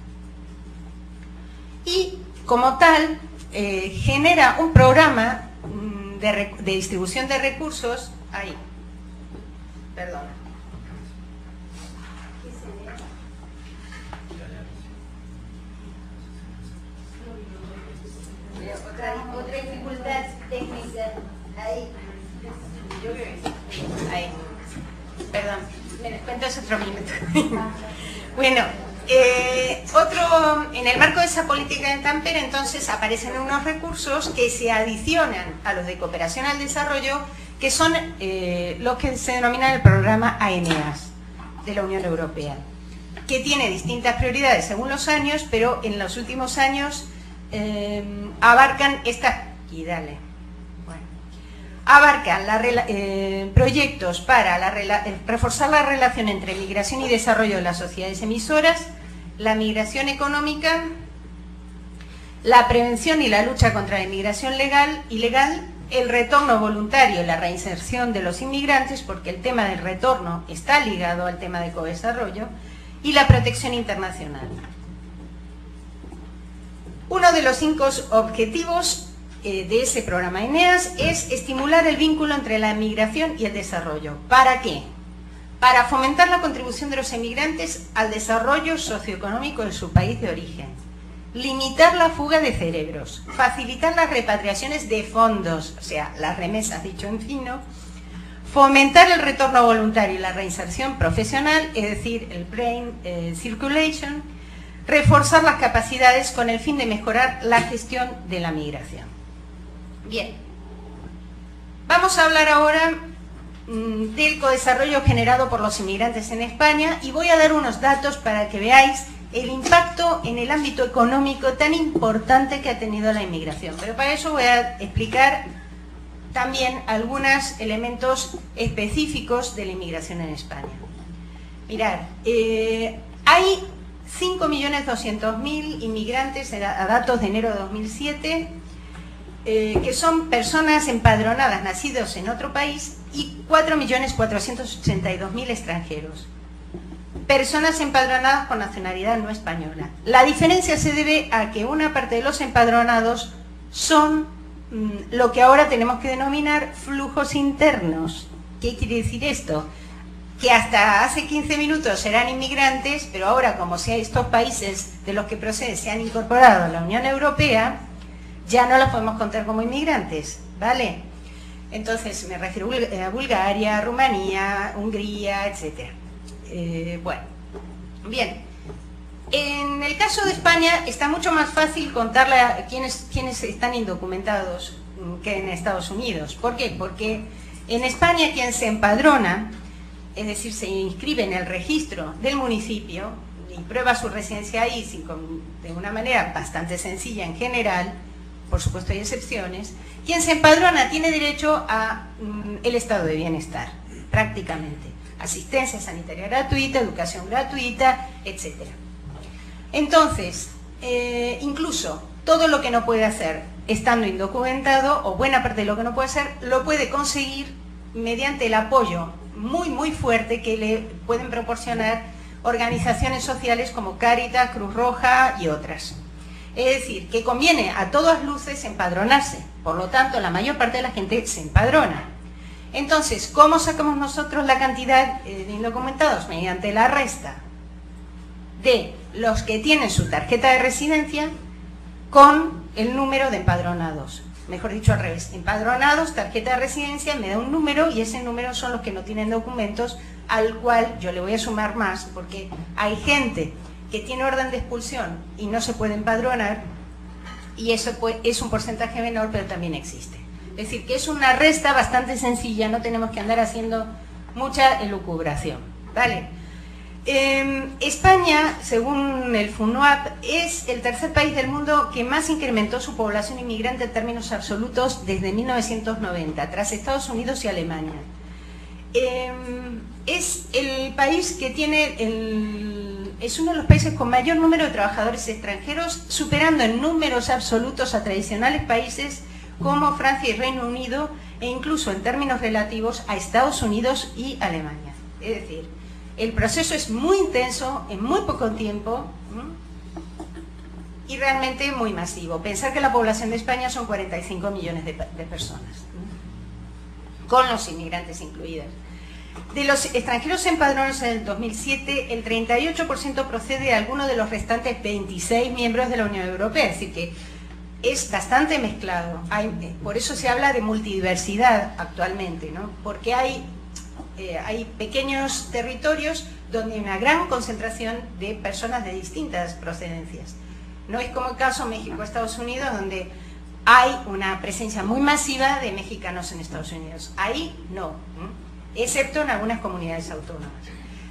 Y, como tal, genera un programa de distribución de recursos. Ahí, perdón. Otra dificultad técnica. Ahí. Ahí. Perdón, me descuento es otro minuto. Bueno, en el marco de esa política de Tampere, entonces aparecen unos recursos que se adicionan a los de cooperación al desarrollo, que son los que se denominan el programa AENEAS de la Unión Europea, que tiene distintas prioridades según los años, pero en los últimos años abarcan estas, y dale, bueno, abarcan proyectos para reforzar la relación entre migración y desarrollo de las sociedades emisoras, la migración económica, la prevención y la lucha contra la inmigración ilegal, el retorno voluntario y la reinserción de los inmigrantes, porque el tema del retorno está ligado al tema de codesarrollo, y la protección internacional. Uno de los 5 objetivos de ese programa AENEAS es estimular el vínculo entre la migración y el desarrollo. ¿Para qué? Para fomentar la contribución de los emigrantes al desarrollo socioeconómico de su país de origen, limitar la fuga de cerebros, facilitar las repatriaciones de fondos, o sea, las remesas, dicho en fino, fomentar el retorno voluntario y la reinserción profesional, es decir, el brain circulation, reforzar las capacidades con el fin de mejorar la gestión de la migración. Bien, vamos a hablar ahora del codesarrollo generado por los inmigrantes en España y voy a dar unos datos para que veáis el impacto en el ámbito económico tan importante que ha tenido la inmigración. Pero para eso voy a explicar también algunos elementos específicos de la inmigración en España. Mirad, hay 5.200.000 inmigrantes a datos de enero de 2007, que son personas empadronadas, nacidos en otro país, y 4.482.000 extranjeros. Personas empadronadas con nacionalidad no española. La diferencia se debe a que una parte de los empadronados son lo que ahora tenemos que denominar flujos internos. ¿Qué quiere decir esto? Que hasta hace 15 minutos eran inmigrantes, pero ahora, como si estos países de los que proceden se han incorporado a la Unión Europea, ya no los podemos contar como inmigrantes, ¿vale? Entonces me refiero a Bulgaria, Rumanía, Hungría, etc. Bueno, bien. En el caso de España está mucho más fácil contarle a quienes están indocumentados que en Estados Unidos. ¿Por qué? Porque en España quien se empadrona, es decir, se inscribe en el registro del municipio y prueba su residencia ahí de una manera bastante sencilla en general, por supuesto hay excepciones, quien se empadrona tiene derecho a el estado de bienestar, prácticamente. Asistencia sanitaria gratuita, educación gratuita, etc. Entonces, incluso todo lo que no puede hacer estando indocumentado, o buena parte de lo que no puede hacer, lo puede conseguir mediante el apoyo muy fuerte que le pueden proporcionar organizaciones sociales como Cáritas, Cruz Roja y otras. Es decir, que conviene a todas luces empadronarse, por lo tanto la mayor parte de la gente se empadrona. Entonces, ¿cómo sacamos nosotros la cantidad de indocumentados? Mediante la resta de los que tienen su tarjeta de residencia con el número de empadronados. Mejor dicho, al revés. Empadronados, tarjeta de residencia, me da un número y ese número son los que no tienen documentos, al cual yo le voy a sumar más, porque hay gente que tiene orden de expulsión y no se puede empadronar, y eso es un porcentaje menor, pero también existe. Es decir, que es una resta bastante sencilla, no tenemos que andar haciendo mucha elucubración, ¿vale? España, según el FUNUAP, es el tercer país del mundo que más incrementó su población inmigrante en términos absolutos desde 1990, tras Estados Unidos y Alemania. Es el país que tiene es uno de los países con mayor número de trabajadores extranjeros, superando en números absolutos a tradicionales países como Francia y Reino Unido, e incluso en términos relativos a Estados Unidos y Alemania. Es decir, el proceso es muy intenso, en muy poco tiempo, y realmente muy masivo. Pensar que la población de España son 45 millones de personas, con los inmigrantes incluidos. De los extranjeros empadronados en el 2007, el 38% procede de alguno de los restantes 26 miembros de la Unión Europea, es decir que es bastante mezclado. Por eso se habla de multidiversidad actualmente, ¿no? Porque hay pequeños territorios donde hay una gran concentración de personas de distintas procedencias. No es como el caso México-Estados Unidos, donde hay una presencia muy masiva de mexicanos en Estados Unidos. Ahí no, excepto en algunas comunidades autónomas.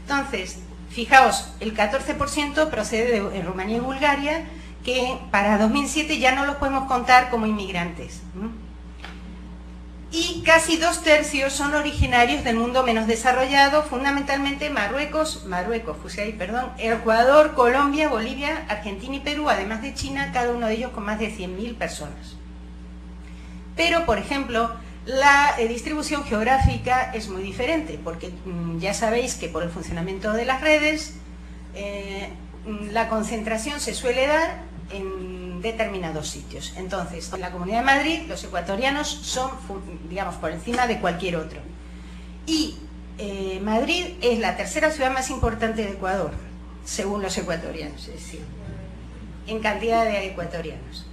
Entonces, fijaos, el 14% procede de Rumanía y Bulgaria, que para 2007 ya no los podemos contar como inmigrantes. Y casi 2/3 son originarios del mundo menos desarrollado, fundamentalmente Ecuador, Colombia, Bolivia, Argentina y Perú, además de China, cada uno de ellos con más de 100.000 personas. Pero, por ejemplo, la distribución geográfica es muy diferente, porque ya sabéis que por el funcionamiento de las redes, la concentración se suele dar en determinados sitios. Entonces, en la Comunidad de Madrid, los ecuatorianos son, digamos, por encima de cualquier otro. Y Madrid es la tercera ciudad más importante de Ecuador, según los ecuatorianos, es decir, en cantidad de ecuatorianos.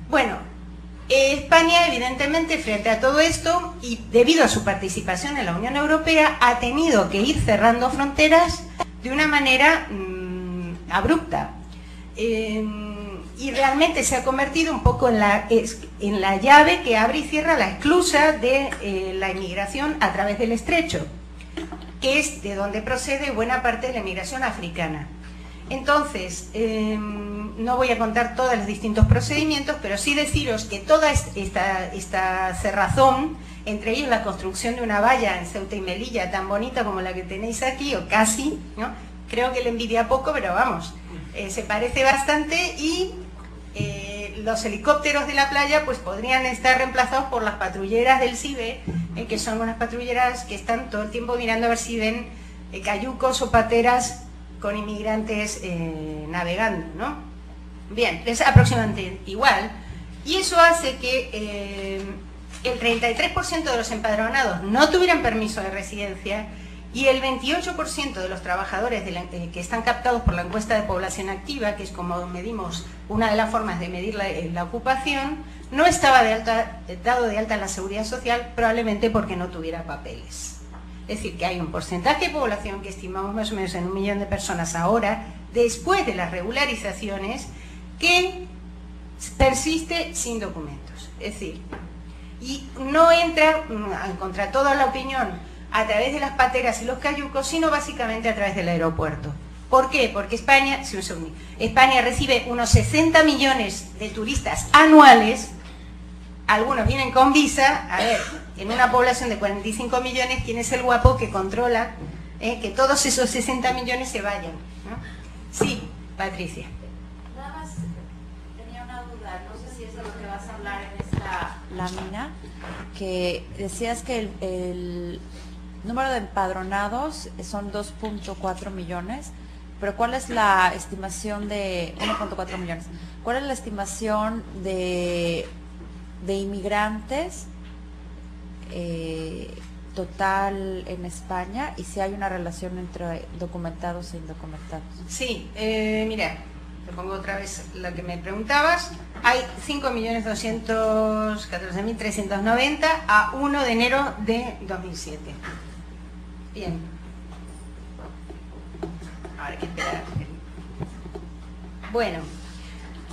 Bueno, España, evidentemente, frente a todo esto, y debido a su participación en la Unión Europea, ha tenido que ir cerrando fronteras de una manera abrupta. Y realmente se ha convertido un poco en la llave que abre y cierra la esclusa de la inmigración a través del estrecho, que es de donde procede buena parte de la inmigración africana. Entonces, no voy a contar todos los distintos procedimientos, pero sí deciros que toda esta cerrazón, entre ellos la construcción de una valla en Ceuta y Melilla tan bonita como la que tenéis aquí, o casi, ¿no? Creo que le envidia poco, pero vamos, se parece bastante, y los helicópteros de la playa pues podrían estar reemplazados por las patrulleras del CIBE, que son unas patrulleras que están todo el tiempo mirando a ver si ven cayucos o pateras con inmigrantes navegando, ¿no? Bien, es aproximadamente igual, y eso hace que el 33% de los empadronados no tuvieran permiso de residencia, Y el 28% de los trabajadores que están captados por la encuesta de población activa, que es como medimos una de las formas de medir la ocupación, no estaba dado de alta en la seguridad social, probablemente porque no tuviera papeles. Es decir, que hay un porcentaje de población que estimamos más o menos en 1 millón de personas ahora, después de las regularizaciones, que persiste sin documentos. Es decir, y no entra contra toda la opinión a través de las pateras y los cayucos, sino básicamente a través del aeropuerto. ¿Por qué? Porque España recibe unos 60 millones de turistas anuales, algunos vienen con visa. A ver, en una población de 45 millones, ¿quién es el guapo que controla que todos esos 60 millones se vayan, ¿no? Sí, Patricia. Nada más tenía una duda, no sé si es de lo que vas a hablar en esta lámina, que decías que el número de empadronados son 2.4 millones, pero ¿cuál es la estimación de 1.4 millones? ¿Cuál es la estimación de inmigrantes total en España, y si hay una relación entre documentados e indocumentados? Sí, mira, te pongo otra vez la que me preguntabas. Hay 5.214.390 a 1 de enero de 2007. Bien. Ahora hay que esperar. Bueno,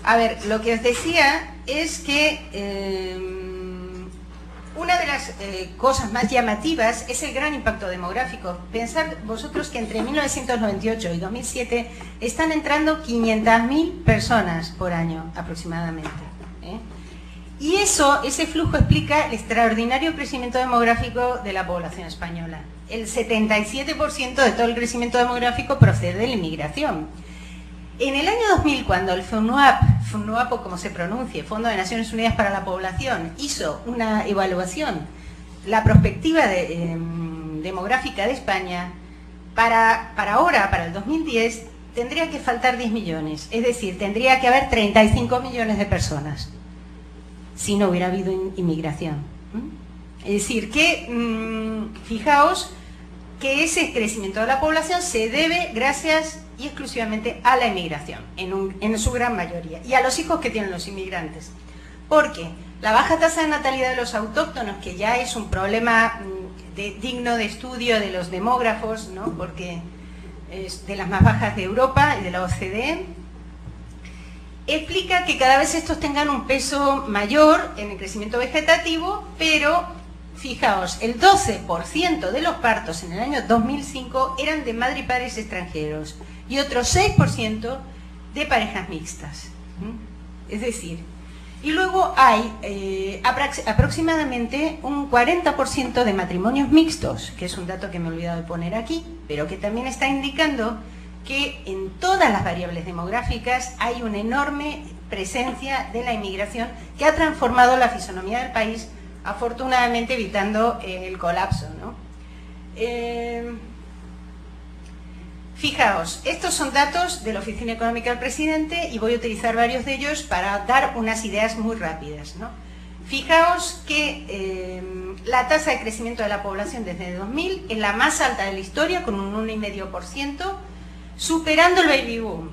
a ver, lo que os decía es que una de las cosas más llamativas es el gran impacto demográfico. Pensad vosotros que entre 1998 y 2007 están entrando 500.000 personas por año aproximadamente, ¿eh? Y ese flujo explica el extraordinario crecimiento demográfico de la población española. El 77% de todo el crecimiento demográfico procede de la inmigración. En el año 2000, cuando el FUNUAP, o como se pronuncie, Fondo de Naciones Unidas para la Población, hizo una evaluación, la perspectiva demográfica de España, para ahora, para el 2010, tendría que faltar 10 millones. Es decir, tendría que haber 35 millones de personas, si no hubiera habido inmigración. Es decir, que fijaos que ese crecimiento de la población se debe gracias y exclusivamente a la inmigración, en su gran mayoría, y a los hijos que tienen los inmigrantes. Porque la baja tasa de natalidad de los autóctonos, que ya es un problema digno de estudio de los demógrafos, ¿no? Porque es de las más bajas de Europa y de la OCDE, explica que cada vez estos tengan un peso mayor en el crecimiento vegetativo, pero fijaos, el 12% de los partos en el año 2005 eran de madre y padres extranjeros y otro 6% de parejas mixtas. Es decir, y luego hay aproximadamente un 40% de matrimonios mixtos, que es un dato que me he olvidado de poner aquí, pero que también está indicando que en todas las variables demográficas hay una enorme presencia de la inmigración que ha transformado la fisonomía del país, afortunadamente evitando el colapso, ¿no? Fijaos, estos son datos de la Oficina Económica del Presidente y voy a utilizar varios de ellos para dar unas ideas muy rápidas, ¿no? Fijaos que la tasa de crecimiento de la población desde 2000 es la más alta de la historia, con un 1,5%, superando el baby boom.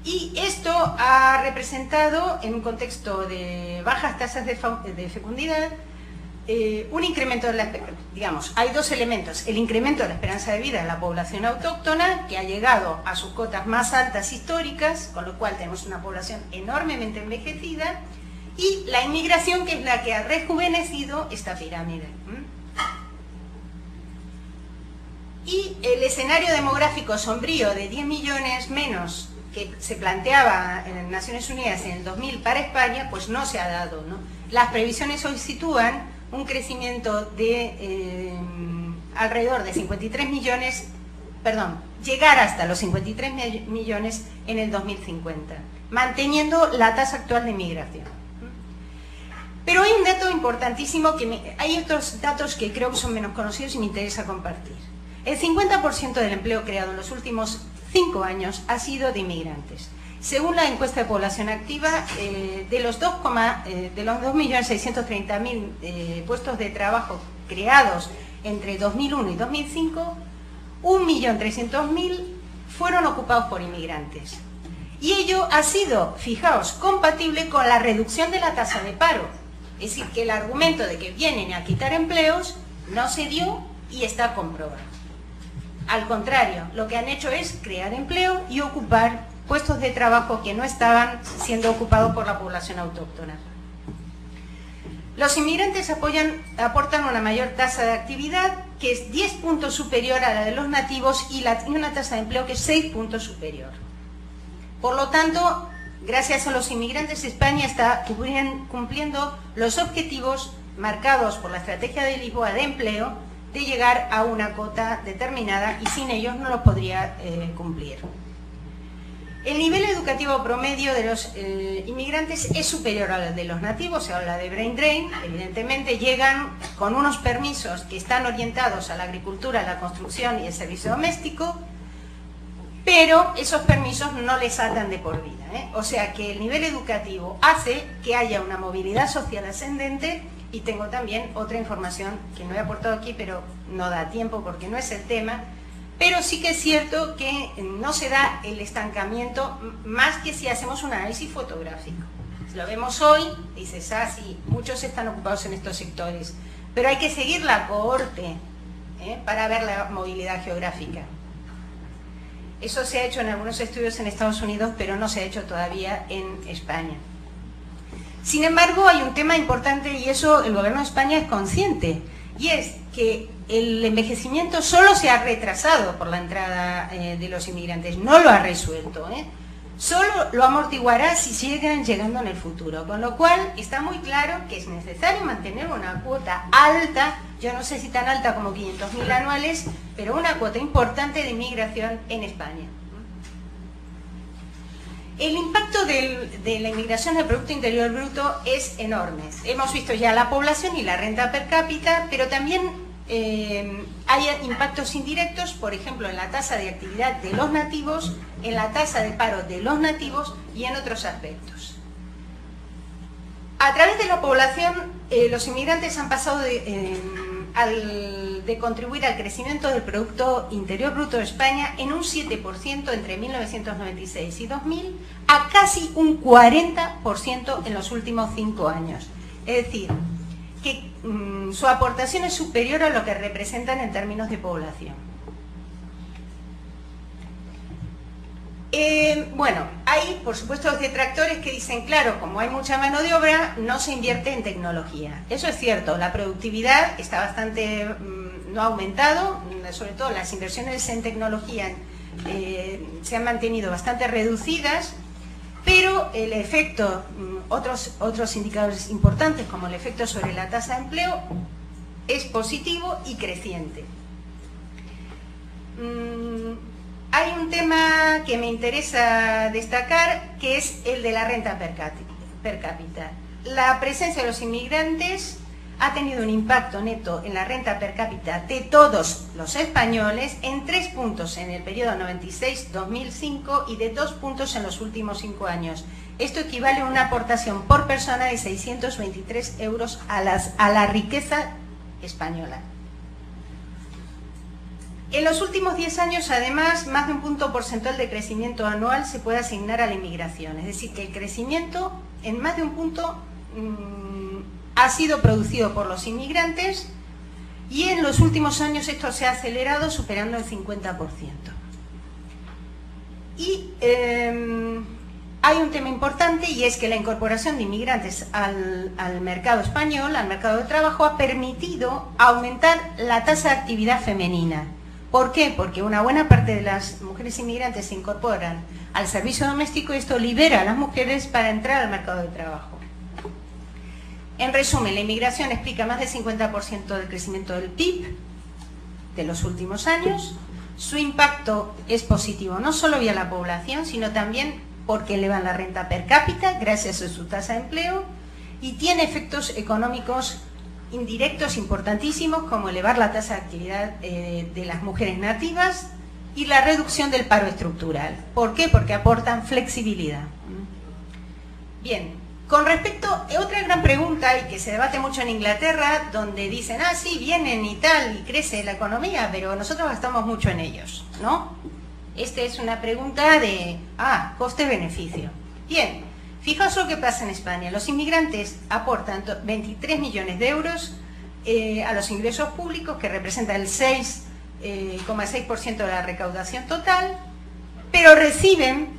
Y esto ha representado, en un contexto de bajas tasas de fecundidad, un incremento de digamos, hay dos elementos: el incremento de la esperanza de vida de la población autóctona, que ha llegado a sus cotas más altas históricas, con lo cual tenemos una población enormemente envejecida, y la inmigración, que es la que ha rejuvenecido esta pirámide. Y el escenario demográfico sombrío de 10 millones menos que se planteaba en Naciones Unidas en el 2000 para España, pues no se ha dado, ¿no? Las previsiones hoy sitúan un crecimiento de alrededor de 53 millones, perdón, llegar hasta los 53 millones en el 2050, manteniendo la tasa actual de inmigración. Pero hay un dato importantísimo, hay otros datos que creo que son menos conocidos y me interesa compartir. El 50% del empleo creado en los últimos 5 años ha sido de inmigrantes. Según la encuesta de población activa, de los 2.630.000 puestos de trabajo creados entre 2001 y 2005, 1.300.000 fueron ocupados por inmigrantes. Y ello ha sido, fijaos, compatible con la reducción de la tasa de paro. Es decir, que el argumento de que vienen a quitar empleos no se dio y está comprobado. Al contrario, lo que han hecho es crear empleo y ocupar puestos de trabajo que no estaban siendo ocupados por la población autóctona. Los inmigrantes aportan una mayor tasa de actividad, que es 10 puntos superior a la de los nativos, y una tasa de empleo que es 6 puntos superior. Por lo tanto, gracias a los inmigrantes, España está cumpliendo los objetivos marcados por la Estrategia de Lisboa de empleo, de llegar a una cota determinada, y sin ellos no lo podría cumplir. El nivel educativo promedio de los inmigrantes es superior al de los nativos. Se habla de brain drain. Evidentemente llegan con unos permisos que están orientados a la agricultura, a la construcción y el servicio doméstico, pero esos permisos no les atan de por vida, ¿eh? O sea que el nivel educativo hace que haya una movilidad social ascendente. Y tengo también otra información que no he aportado aquí, pero no da tiempo porque no es el tema. Pero sí que es cierto que no se da el estancamiento, más que si hacemos un análisis fotográfico. Si lo vemos hoy, dices, ah, sí, muchos están ocupados en estos sectores, pero hay que seguir la cohorte para ver la movilidad geográfica. Eso se ha hecho en algunos estudios en Estados Unidos, pero no se ha hecho todavía en España. Sin embargo, hay un tema importante, y eso el gobierno de España es consciente, y es que el envejecimiento solo se ha retrasado por la entrada de los inmigrantes, no lo ha resuelto, solo lo amortiguará si siguen llegando en el futuro, con lo cual está muy claro que es necesario mantener una cuota alta, yo no sé si tan alta como 500.000 anuales, pero una cuota importante de inmigración en España. El impacto de la inmigración del Producto Interior Bruto es enorme. Hemos visto ya la población y la renta per cápita, pero también hay impactos indirectos, por ejemplo, en la tasa de actividad de los nativos, en la tasa de paro de los nativos y en otros aspectos. A través de la población, los inmigrantes han pasado de contribuir al crecimiento del Producto Interior Bruto de España en un 7% entre 1996 y 2000 a casi un 40% en los últimos 5 años. Es decir, que su aportación es superior a lo que representan en términos de población. Bueno, hay por supuesto los detractores que dicen, claro, como hay mucha mano de obra, no se invierte en tecnología. Eso es cierto, la productividad está bastante, no ha aumentado, sobre todo las inversiones en tecnología se han mantenido bastante reducidas, pero el efecto, otros indicadores importantes como el efecto sobre la tasa de empleo es positivo y creciente. Hay un tema que me interesa destacar, que es el de la renta per cápita. La presencia de los inmigrantes ha tenido un impacto neto en la renta per cápita de todos los españoles en 3 puntos en el periodo 96-2005 y de 2 puntos en los últimos 5 años. Esto equivale a una aportación por persona de 623 euros a la riqueza española. En los últimos 10 años, además, más de un punto porcentual de crecimiento anual se puede asignar a la inmigración. Es decir, que el crecimiento en más de un punto ha sido producido por los inmigrantes, y en los últimos años esto se ha acelerado superando el 50%. Y hay un tema importante, y es que la incorporación de inmigrantes al mercado español, al mercado de trabajo, ha permitido aumentar la tasa de actividad femenina. ¿Por qué? Porque una buena parte de las mujeres inmigrantes se incorporan al servicio doméstico, y esto libera a las mujeres para entrar al mercado de trabajo. En resumen, la inmigración explica más del 50% del crecimiento del PIB de los últimos años. Su impacto es positivo no solo vía la población, sino también porque elevan la renta per cápita gracias a su tasa de empleo, y tiene efectos económicos indirectos importantísimos, como elevar la tasa de actividad de las mujeres nativas y la reducción del paro estructural. ¿Por qué? Porque aportan flexibilidad. Bien, Con respecto, otra gran pregunta, y que se debate mucho en Inglaterra, donde dicen, ah, sí, vienen y tal, y crece la economía, pero nosotros gastamos mucho en ellos, ¿no? Esta es una pregunta de, coste-beneficio. Bien, fijaos lo que pasa en España. Los inmigrantes aportan 23 millones de euros a los ingresos públicos, que representa el 6,6% de la recaudación total, pero reciben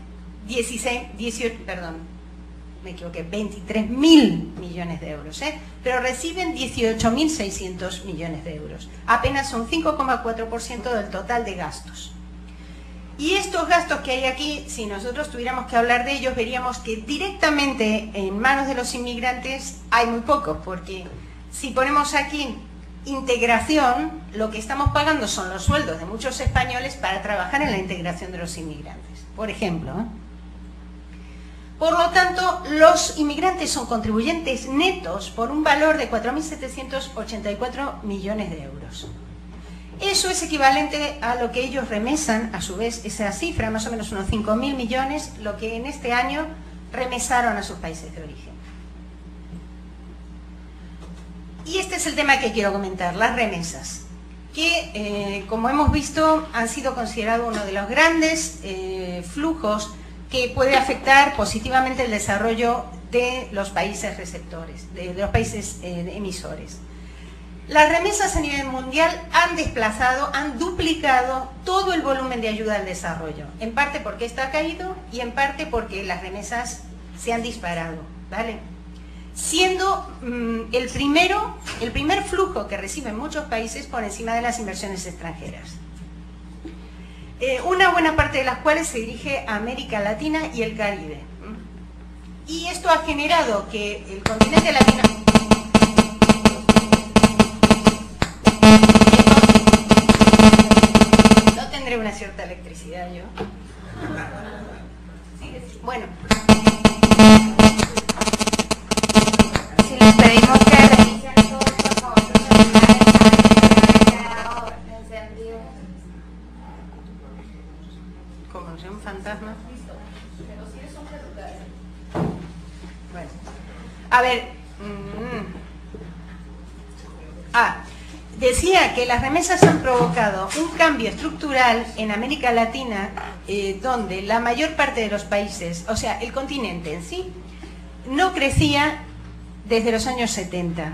23.000 millones de euros, pero reciben 18.600 millones de euros. Apenas un 5,4% del total de gastos. Y estos gastos que hay aquí, si nosotros tuviéramos que hablar de ellos, veríamos que directamente en manos de los inmigrantes hay muy pocos, porque si ponemos aquí integración, lo que estamos pagando son los sueldos de muchos españoles para trabajar en la integración de los inmigrantes, por ejemplo. Por lo tanto, los inmigrantes son contribuyentes netos por un valor de 4.784 millones de euros. Eso es equivalente a lo que ellos remesan, a su vez, esa cifra, más o menos unos 5.000 millones, lo que en este año remesaron a sus países de origen. Y este es el tema que quiero comentar, las remesas, que como hemos visto han sido considerados uno de los grandes flujos que puede afectar positivamente el desarrollo de los países receptores, de los países emisores. Las remesas a nivel mundial han desplazado, han duplicado todo el volumen de ayuda al desarrollo, en parte porque esto ha caído y en parte porque las remesas se han disparado, ¿vale? Siendo el primer flujo que reciben muchos países por encima de las inversiones extranjeras. Una buena parte de las cuales se dirige a América Latina y el Caribe. Y esto ha generado que el continente latino... No tendré una cierta electricidad yo. Bueno. Si les pedimos que revisen todos los celulares encendidos. Como sea un fantasma. Bueno. A ver. Decía que las remesas han provocado un cambio estructural en América Latina, donde la mayor parte de los países, o sea, el continente en sí, no crecía desde los años 70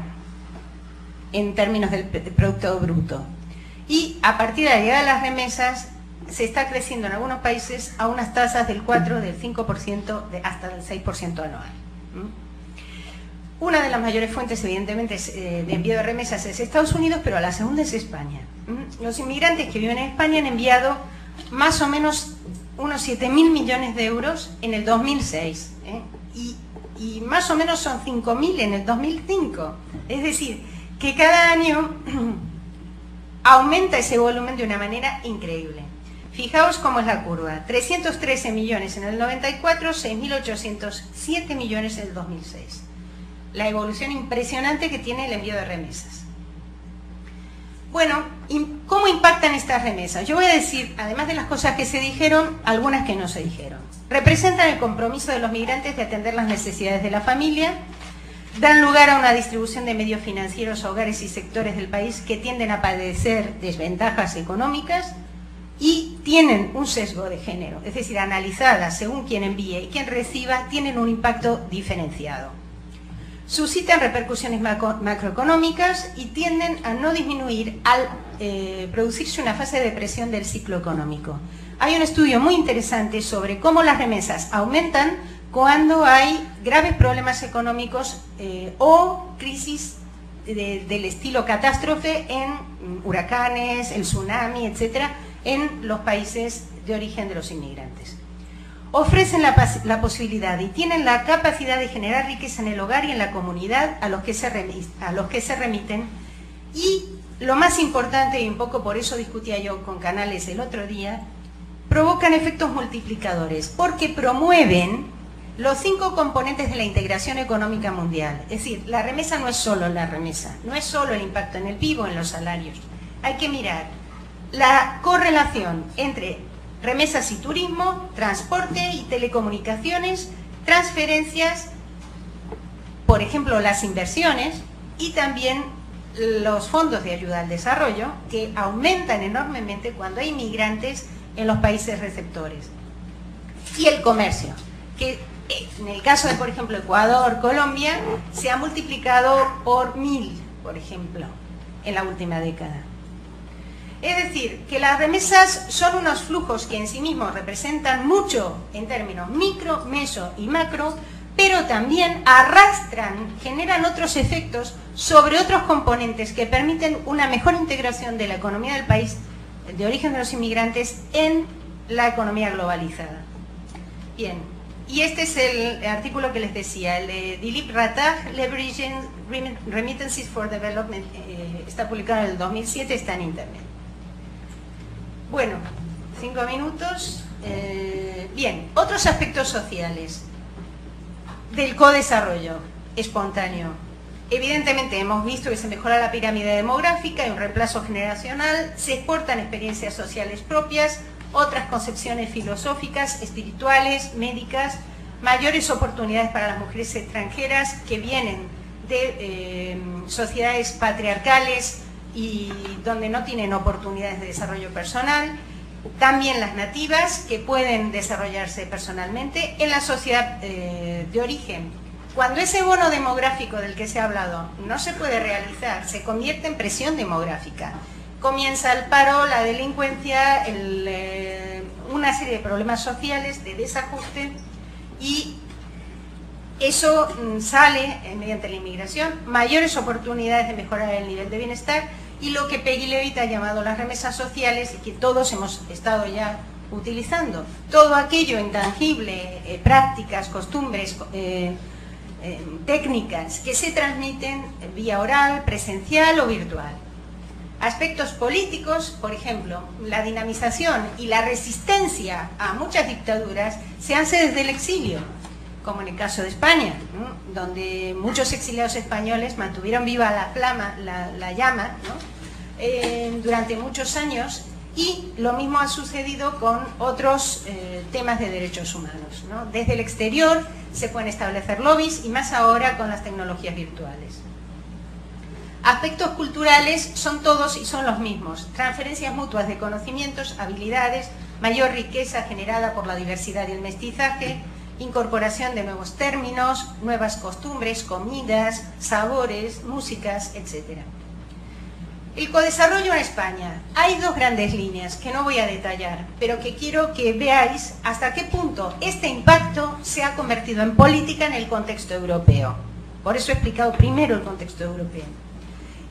en términos del Producto Bruto. Y a partir de la llegada de las remesas se está creciendo en algunos países a unas tasas del 4, del 5%, hasta del 6% anual. Una de las mayores fuentes, evidentemente, de envío de remesas es Estados Unidos, pero la segunda es España. Los inmigrantes que viven en España han enviado más o menos unos 7.000 millones de euros en el 2006, y más o menos son 5.000 en el 2005. Es decir, que cada año aumenta ese volumen de una manera increíble. Fijaos cómo es la curva: 313 millones en el 94, 6.807 millones en el 2006. La evolución impresionante que tiene el envío de remesas. Bueno, ¿cómo impactan estas remesas? Yo voy a decir, además de las cosas que se dijeron, algunas que no se dijeron. Representan el compromiso de los migrantes de atender las necesidades de la familia, dan lugar a una distribución de medios financieros a hogares y sectores del país que tienden a padecer desventajas económicas y tienen un sesgo de género, es decir, analizadas según quien envíe y quien reciba, tienen un impacto diferenciado. Suscitan repercusiones macroeconómicas y tienden a no disminuir al producirse una fase de depresión del ciclo económico. Hay un estudio muy interesante sobre cómo las remesas aumentan cuando hay graves problemas económicos o crisis del estilo catástrofe en huracanes, el tsunami, etcétera, en los países de origen de los inmigrantes. Ofrecen la posibilidad y tienen la capacidad de generar riqueza en el hogar y en la comunidad a los que se remiten, y lo más importante, y un poco por eso discutía yo con Canales el otro día, provocan efectos multiplicadores porque promueven los 5 componentes de la integración económica mundial. Es decir, la remesa no es solo la remesa, no es solo el impacto en el PIB o en los salarios. Hay que mirar la correlación entre remesas y turismo, transporte y telecomunicaciones, transferencias por ejemplo, las inversiones y también los fondos de ayuda al desarrollo, que aumentan enormemente cuando hay inmigrantes en los países receptores. Y el comercio, que en el caso de, por ejemplo, Ecuador, Colombia, se ha multiplicado por 1000, por ejemplo, en la última década. Es decir, que las remesas son unos flujos que en sí mismos representan mucho en términos micro, meso y macro, pero también arrastran, generan otros efectos sobre otros componentes que permiten una mejor integración de la economía del país de origen de los inmigrantes en la economía globalizada. Bien, y este es el artículo que les decía, el de Dilip Ratag, Leveraging Remittances for Development, está publicado en el 2007, está en internet. Bueno, 5 minutos. Bien, otros aspectos sociales del codesarrollo espontáneo. Evidentemente hemos visto que se mejora la pirámide demográfica, hay un reemplazo generacional, se exportan experiencias sociales propias, otras concepciones filosóficas, espirituales, médicas, mayores oportunidades para las mujeres extranjeras que vienen de sociedades patriarcales y donde no tienen oportunidades de desarrollo personal, también las nativas que pueden desarrollarse personalmente en la sociedad de origen. Cuando ese bono demográfico del que se ha hablado no se puede realizar, se convierte en presión demográfica. Comienza el paro, la delincuencia, una serie de problemas sociales, de desajuste, y eso sale mediante la inmigración, mayores oportunidades de mejorar el nivel de bienestar y lo que Peggy Levitt ha llamado las remesas sociales y que todos hemos estado ya utilizando. Todo aquello intangible, prácticas, costumbres, técnicas que se transmiten vía oral, presencial o virtual. Aspectos políticos, por ejemplo, la dinamización y la resistencia a muchas dictaduras se hace desde el exilio, como en el caso de España, ¿no?, donde muchos exiliados españoles mantuvieron viva la flama, la llama, ¿no?, durante muchos años, y lo mismo ha sucedido con otros temas de derechos humanos, ¿no? Desde el exterior se pueden establecer lobbies y más ahora con las tecnologías virtuales. Aspectos culturales son todos y son los mismos, transferencias mutuas de conocimientos, habilidades, mayor riqueza generada por la diversidad y el mestizaje, incorporación de nuevos términos, nuevas costumbres, comidas, sabores, músicas, etc. El codesarrollo en España. Hay dos grandes líneas que no voy a detallar, pero que quiero que veáis hasta qué punto este impacto se ha convertido en política en el contexto europeo. Por eso he explicado primero el contexto europeo.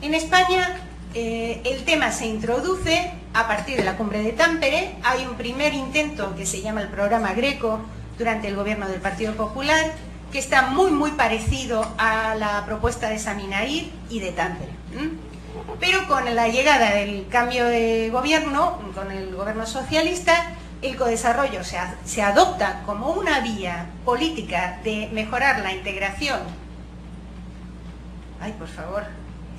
En España el tema se introduce a partir de la cumbre de Tampere. Hay un primer intento que se llama el programa Greco durante el gobierno del Partido Popular, que está muy parecido a la propuesta de Saminair y de Tampere. Pero con la llegada del cambio de gobierno, con el gobierno socialista, el codesarrollo se adopta como una vía política de mejorar la integración. Ay, por favor,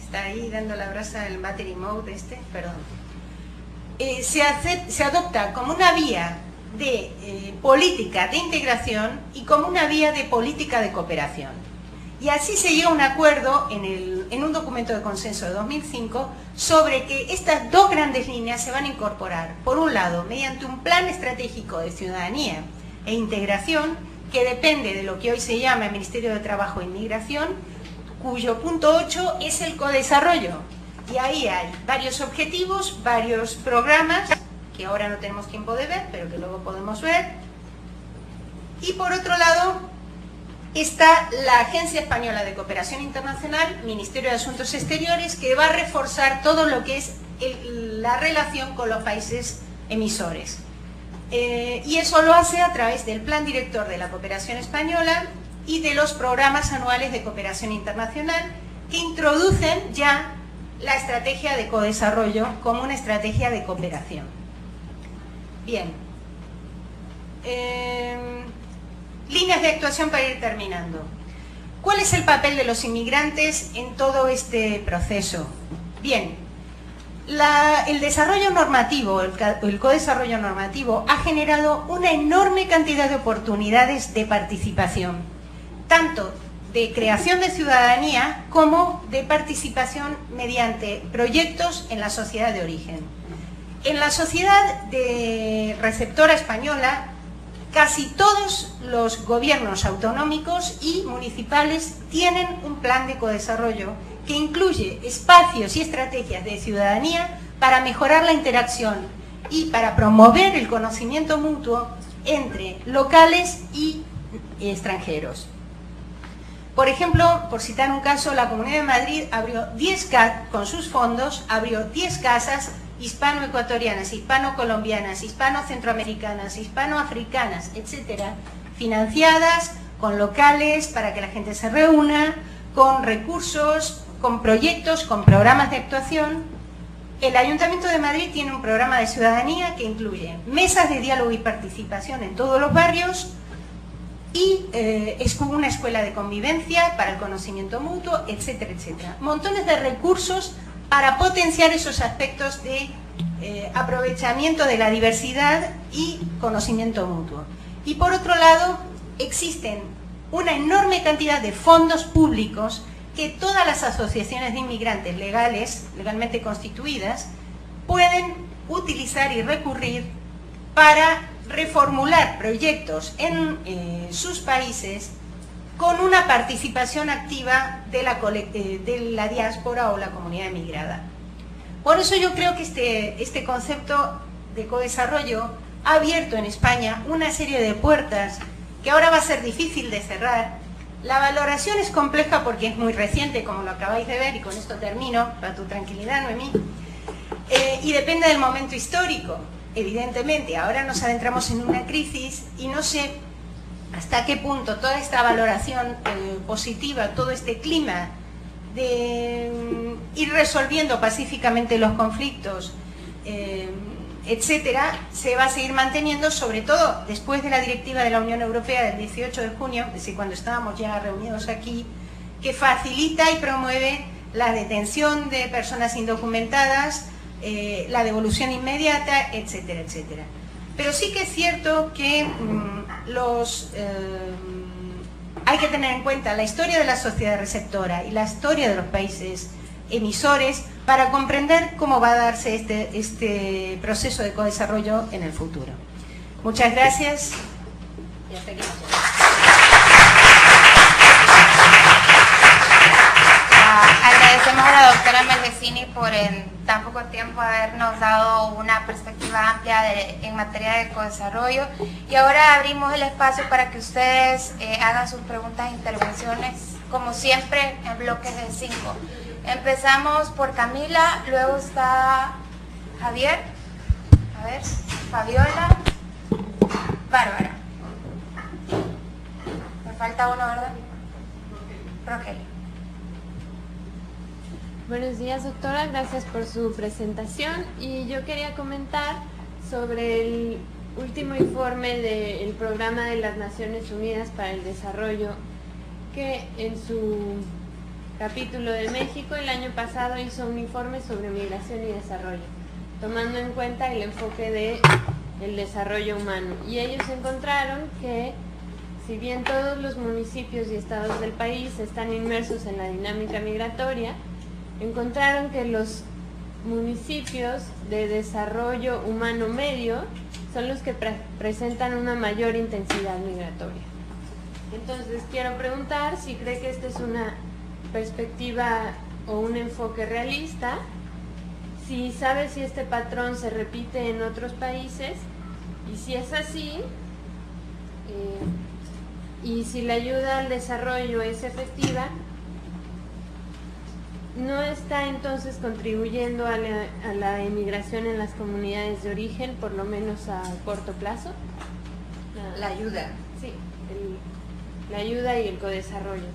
está ahí dando la brasa el battery mode perdón. Se adopta como una vía de política de integración y como una vía de política de cooperación. Y así se llega a un acuerdo en un documento de consenso de 2005 sobre que estas dos grandes líneas se van a incorporar, por un lado, mediante un plan estratégico de ciudadanía e integración que depende de lo que hoy se llama el Ministerio de Trabajo e Inmigración, cuyo punto 8 es el codesarrollo. Y ahí hay varios objetivos, varios programas, que ahora no tenemos tiempo de ver, pero que luego podemos ver. Y por otro lado está la Agencia Española de Cooperación Internacional, Ministerio de Asuntos Exteriores, que va a reforzar todo lo que es la relación con los países emisores. Y eso lo hace a través del Plan Director de la Cooperación Española y de los programas anuales de cooperación internacional que introducen ya la estrategia de codesarrollo como una estrategia de cooperación. Bien. Líneas de actuación para ir terminando. ¿Cuál es el papel de los inmigrantes en todo este proceso? Bien, el desarrollo normativo, el codesarrollo normativo ha generado una enorme cantidad de oportunidades de participación, tanto de creación de ciudadanía como de participación mediante proyectos en la sociedad de origen. En la sociedad de receptora española, casi todos los gobiernos autonómicos y municipales tienen un plan de codesarrollo que incluye espacios y estrategias de ciudadanía para mejorar la interacción y para promover el conocimiento mutuo entre locales y extranjeros. Por ejemplo, por citar un caso, la Comunidad de Madrid abrió 10 con sus fondos, abrió 10 casas hispano-ecuatorianas, hispano-colombianas, hispano-centroamericanas, hispano-africanas, etcétera, financiadas con locales para que la gente se reúna, con recursos, con proyectos, con programas de actuación. El Ayuntamiento de Madrid tiene un programa de ciudadanía que incluye mesas de diálogo y participación en todos los barrios y es como una escuela de convivencia para el conocimiento mutuo, etcétera, etcétera. Montones de recursos para potenciar esos aspectos de aprovechamiento de la diversidad y conocimiento mutuo. Y por otro lado, existen una enorme cantidad de fondos públicos que todas las asociaciones de inmigrantes legalmente constituidas, pueden utilizar y recurrir para reformular proyectos en sus países con una participación activa de la diáspora o la comunidad emigrada. Por eso yo creo que este concepto de codesarrollo ha abierto en España una serie de puertas que ahora va a ser difícil de cerrar. La valoración es compleja porque es muy reciente, como lo acabáis de ver, y con esto termino, para tu tranquilidad, Noemí, y depende del momento histórico, evidentemente. Ahora nos adentramos en una crisis y no sé hasta qué punto toda esta valoración positiva, todo este clima de ir resolviendo pacíficamente los conflictos, etcétera, se va a seguir manteniendo, sobre todo después de la directiva de la Unión Europea del 18 de junio, es decir, cuando estábamos ya reunidos aquí, que facilita y promueve la detención de personas indocumentadas, la devolución inmediata, etcétera, etcétera. Pero sí que es cierto que hay que tener en cuenta la historia de la sociedad receptora y la historia de los países emisores para comprender cómo va a darse este proceso de codesarrollo en el futuro. Muchas gracias y hasta aquí. Agradecemos a la doctora Marchesini por en tan poco tiempo habernos dado una perspectiva amplia en materia de codesarrollo, y ahora abrimos el espacio para que ustedes hagan sus preguntas e intervenciones, como siempre, en bloques de 5. Empezamos por Camila, luego está Javier, a ver, Fabiola, Bárbara. Me falta uno, ¿verdad? Rogelio. Buenos días, doctora, gracias por su presentación, y yo quería comentar sobre el último informe del Programa de las Naciones Unidas para el Desarrollo, que en su capítulo de México el año pasado hizo un informe sobre migración y desarrollo, tomando en cuenta el enfoque del desarrollo humano, y ellos encontraron que si bien todos los municipios y estados del país están inmersos en la dinámica migratoria, encontraron que los municipios de desarrollo humano medio son los que presentan una mayor intensidad migratoria. Entonces quiero preguntar si cree que esta es una perspectiva o un enfoque realista, si sabe si este patrón se repite en otros países, y si es así, y si la ayuda al desarrollo es efectiva, ¿no está entonces contribuyendo a la emigración en las comunidades de origen, por lo menos a corto plazo? La ayuda. Sí, la ayuda y el codesarrollo.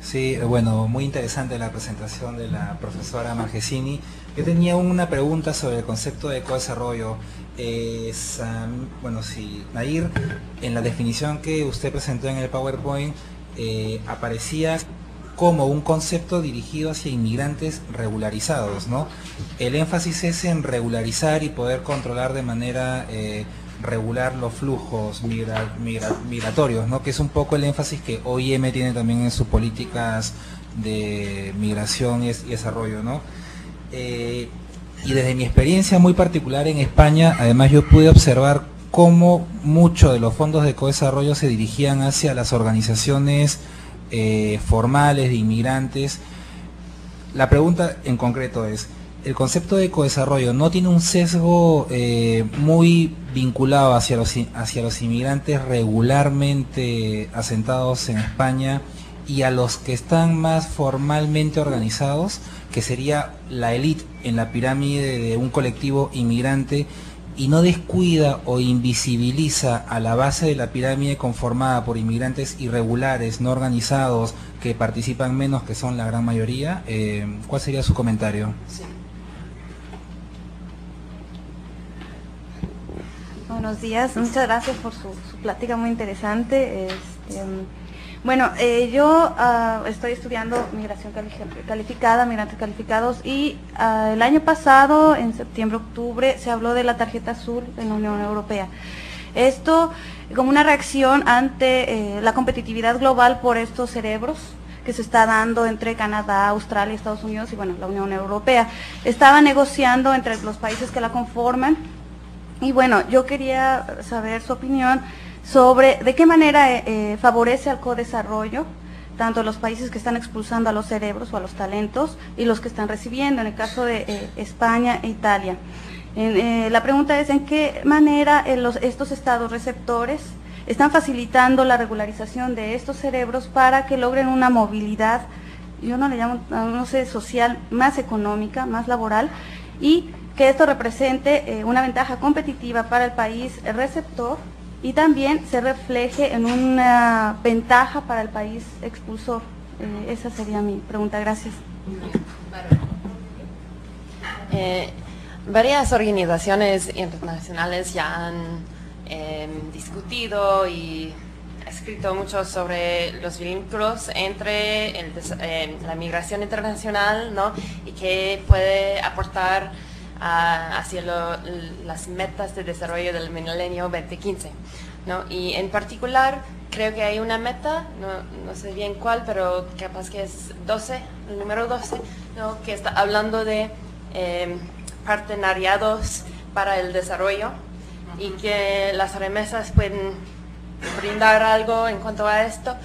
Sí, bueno, muy interesante la presentación de la profesora Marchesini. Yo tenía una pregunta sobre el concepto de codesarrollo. Bueno, si Nair, en la definición que usted presentó en el PowerPoint, aparecía como un concepto dirigido hacia inmigrantes regularizados, ¿no? El énfasis es en regularizar y poder controlar de manera regular los flujos migratorios, ¿no? Que es un poco el énfasis que OIM tiene también en sus políticas de migración y desarrollo, ¿no? Y desde mi experiencia muy particular en España, además yo pude observar cómo muchos de los fondos de codesarrollo se dirigían hacia las organizaciones formales de inmigrantes. La pregunta en concreto es, ¿el concepto de codesarrollo no tiene un sesgo muy vinculado hacia los inmigrantes regularmente asentados en España y a los que están más formalmente organizados, que sería la élite en la pirámide de un colectivo inmigrante, y no descuida o invisibiliza a la base de la pirámide conformada por inmigrantes irregulares, no organizados, que participan menos, que son la gran mayoría? ¿Cuál sería su comentario? Sí. Buenos días, muchas gracias por su plática muy interesante. Bueno, yo estoy estudiando migración calificada, migrantes calificados, y el año pasado, en septiembre, octubre, se habló de la tarjeta azul en la Unión Europea. Esto como una reacción ante la competitividad global por estos cerebros que se está dando entre Canadá, Australia, Estados Unidos y bueno, la Unión Europea. Estaba negociando entre los países que la conforman, y bueno, yo quería saber su opinión sobre de qué manera favorece al codesarrollo, tanto los países que están expulsando a los cerebros o a los talentos y los que están recibiendo, en el caso de España e Italia. La pregunta es en qué manera estos estados receptores están facilitando la regularización de estos cerebros para que logren una movilidad, yo no le llamo, no sé, social, más económica, más laboral, y que esto represente una ventaja competitiva para el país receptor y también se refleje en una ventaja para el país expulsor. Esa sería mi pregunta. Gracias. Varias organizaciones internacionales ya han discutido y escrito mucho sobre los vínculos entre la migración internacional, ¿no? Y que puede aportar hacia las metas de desarrollo del milenio 2015, ¿no? Y en particular creo que hay una meta, no sé bien cuál, pero capaz que es 12, el número 12, ¿no? Que está hablando de partenariados para el desarrollo y que las remesas pueden brindar algo en cuanto a esto.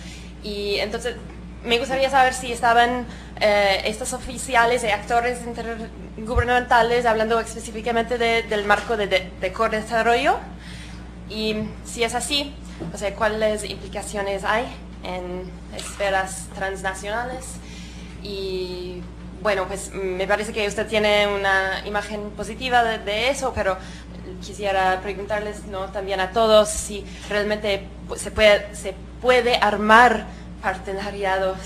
Y entonces me gustaría saber si estaban estos oficiales y actores intergubernamentales hablando específicamente del marco de codesarrollo, y si es así, o sea, cuáles implicaciones hay en esferas transnacionales. Y bueno, pues me parece que usted tiene una imagen positiva de eso, pero quisiera preguntarles, ¿no?, también a todos si realmente se puede armar partenariados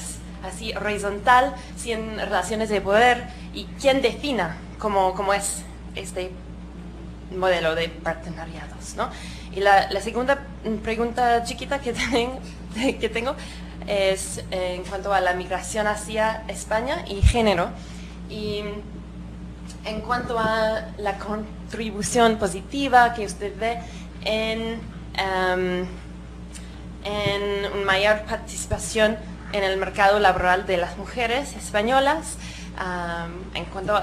así horizontal, sin relaciones de poder, y quién defina cómo es este modelo de partenariados, ¿no? Y la segunda pregunta chiquita que tengo es en cuanto a la migración hacia España y género, y en cuanto a la contribución positiva que usted ve en una mayor participación en el mercado laboral de las mujeres españolas, en cuanto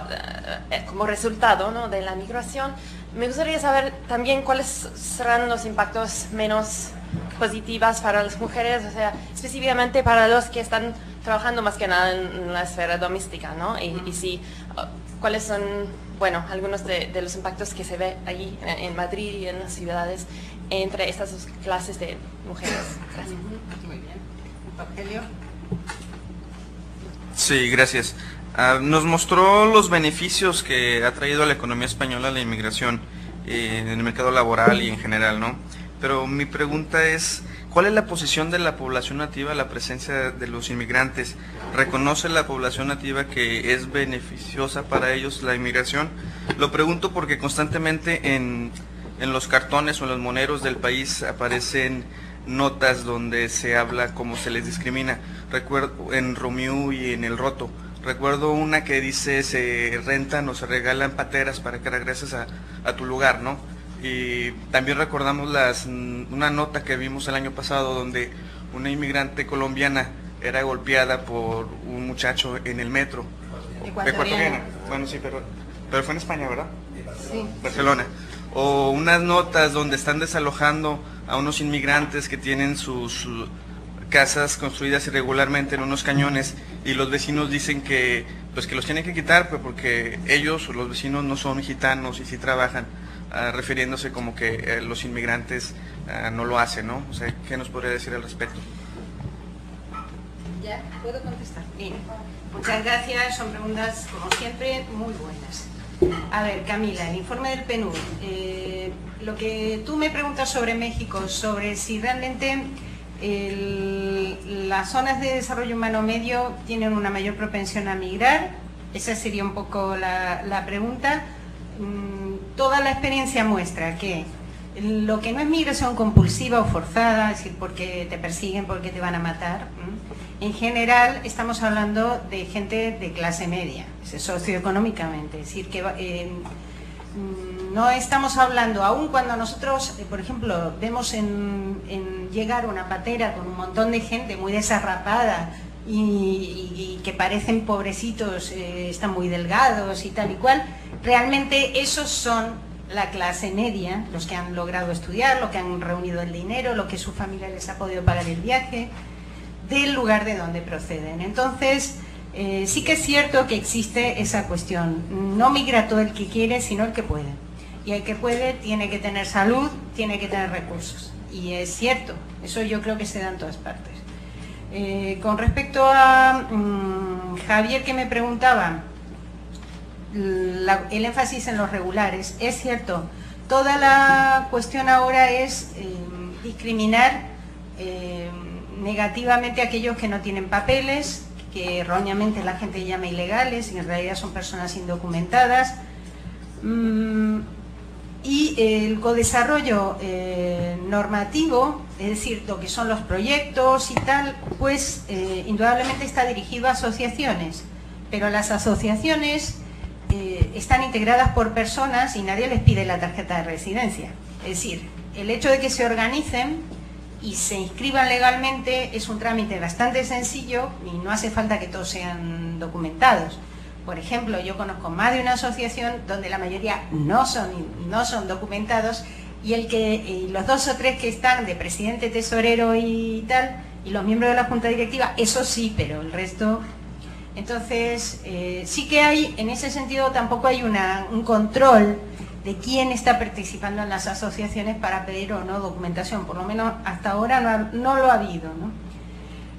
como resultado, ¿no?, de la migración. Me gustaría saber también cuáles serán los impactos menos positivos para las mujeres, o sea, específicamente para los que están trabajando más que nada en la esfera doméstica, ¿no? Y si, cuáles son, bueno, algunos de los impactos que se ve allí en Madrid y en las ciudades entre estas dos clases de mujeres. Gracias. Muy bien. Rogelio. Sí, gracias. Nos mostró los beneficios que ha traído a la economía española la inmigración en el mercado laboral y en general, ¿no? Pero mi pregunta es, ¿cuál es la posición de la población nativa a la presencia de los inmigrantes? ¿Reconoce la población nativa que es beneficiosa para ellos la inmigración? Lo pregunto porque constantemente en los cartones o en los moneros del país aparecen notas donde se habla cómo se les discrimina. Recuerdo en Romiu y en El Roto. Recuerdo una que dice se rentan o se regalan pateras para que regreses a tu lugar, ¿no? Y también recordamos una nota que vimos el año pasado donde una inmigrante colombiana era golpeada por un muchacho en el metro. Ecuatoriana. Bueno, sí, pero fue en España, ¿verdad? Sí. Barcelona. O unas notas donde están desalojando a unos inmigrantes que tienen sus casas construidas irregularmente en unos cañones y los vecinos dicen que pues que los tienen que quitar pues, porque ellos, los vecinos, no son gitanos y sí trabajan, refiriéndose como que los inmigrantes no lo hacen, ¿no? O sea, ¿qué nos podría decir al respecto? ¿Ya? ¿Puedo contestar? Bien. Muchas gracias, son preguntas, como siempre, muy buenas. A ver, Camila, el informe del PNUD. Lo que tú me preguntas sobre México, sobre si realmente las zonas de desarrollo humano medio tienen una mayor propensión a migrar, esa sería un poco la pregunta. Toda la experiencia muestra que lo que no es migración compulsiva o forzada, es decir, porque te persiguen, porque te van a matar, en general estamos hablando de gente de clase media, socioeconómicamente, es decir, que no estamos hablando, aun cuando nosotros, por ejemplo, vemos en llegar una patera con un montón de gente muy desarrapada y que parecen pobrecitos, están muy delgados y tal y cual, realmente esos son la clase media, los que han logrado estudiar, los que han reunido el dinero, lo que su familia les ha podido pagar el viaje, del lugar de donde proceden. Entonces, sí que es cierto que existe esa cuestión. No migra todo el que quiere, sino el que puede. Y el que puede tiene que tener salud, tiene que tener recursos. Y es cierto, eso yo creo que se da en todas partes. Con respecto a Javier, que me preguntaba, el énfasis en los regulares, es cierto, toda la cuestión ahora es discriminar negativamente a aquellos que no tienen papeles, que erróneamente la gente llama ilegales y en realidad son personas indocumentadas. Y el codesarrollo normativo, es decir, lo que son los proyectos y tal, pues indudablemente está dirigido a asociaciones, pero las asociaciones están integradas por personas y nadie les pide la tarjeta de residencia. Es decir, el hecho de que se organicen y se inscriban legalmente es un trámite bastante sencillo y no hace falta que todos sean documentados. Por ejemplo, yo conozco más de una asociación donde la mayoría no son documentados y los 2 o 3 que están de presidente, tesorero y tal, y los miembros de la junta directiva, eso sí, pero el resto... Entonces, sí que hay, en ese sentido tampoco hay un control de quién está participando en las asociaciones para pedir o no documentación, por lo menos hasta ahora no lo ha habido, ¿no?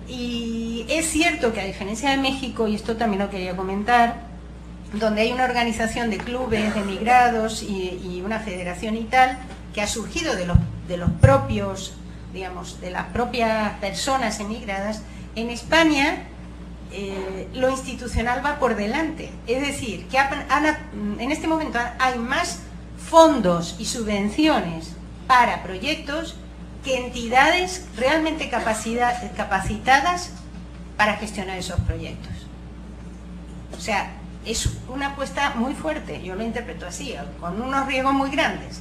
Y es cierto que a diferencia de México, y esto también lo quería comentar, donde hay una organización de clubes de migrados y una federación y tal, que ha surgido de los propios, digamos, de las propias personas emigradas, en España lo institucional va por delante. Es decir, que en este momento hay más fondos y subvenciones para proyectos que entidades realmente capacitadas para gestionar esos proyectos. O sea, es una apuesta muy fuerte, yo lo interpreto así, con unos riesgos muy grandes,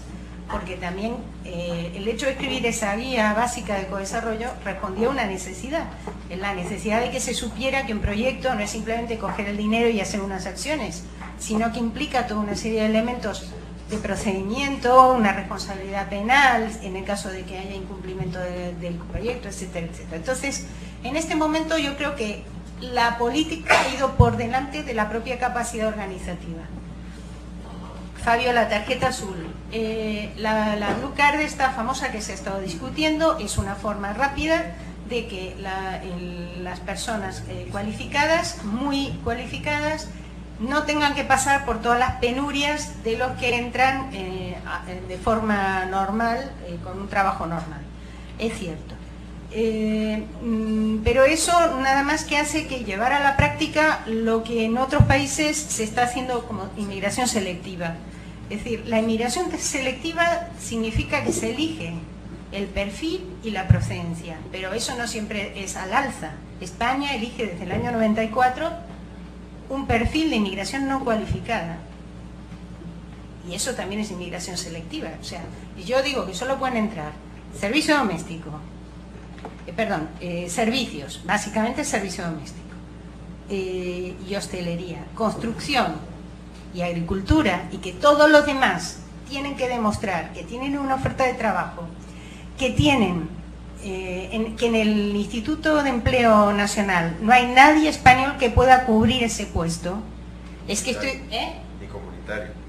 porque también el hecho de escribir esa guía básica de codesarrollo respondió a una necesidad, la necesidad de que se supiera que un proyecto no es simplemente coger el dinero y hacer unas acciones, sino que implica toda una serie de elementos de procedimiento, una responsabilidad penal en el caso de que haya incumplimiento del proyecto, etcétera, etcétera. Entonces, en este momento yo creo que la política ha ido por delante de la propia capacidad organizativa. Fabio, la tarjeta azul. La Blue Card, esta famosa que se ha estado discutiendo, es una forma rápida de que las personas cualificadas, muy cualificadas, no tengan que pasar por todas las penurias de los que entran de forma normal, con un trabajo normal. Es cierto. Pero eso nada más que hace que llevar a la práctica lo que en otros países se está haciendo como inmigración selectiva. Es decir, la inmigración selectiva significa que se elige el perfil y la procedencia, pero eso no siempre es al alza. España elige desde el año 94 un perfil de inmigración no cualificada Y eso también es inmigración selectiva. O sea, yo digo que solo pueden entrar servicio doméstico, servicios, básicamente servicio doméstico, y hostelería, construcción y agricultura, y que todos los demás tienen que demostrar que tienen una oferta de trabajo, que tienen, que en el Instituto de Empleo Nacional no hay nadie español que pueda cubrir ese puesto. Es que estoy...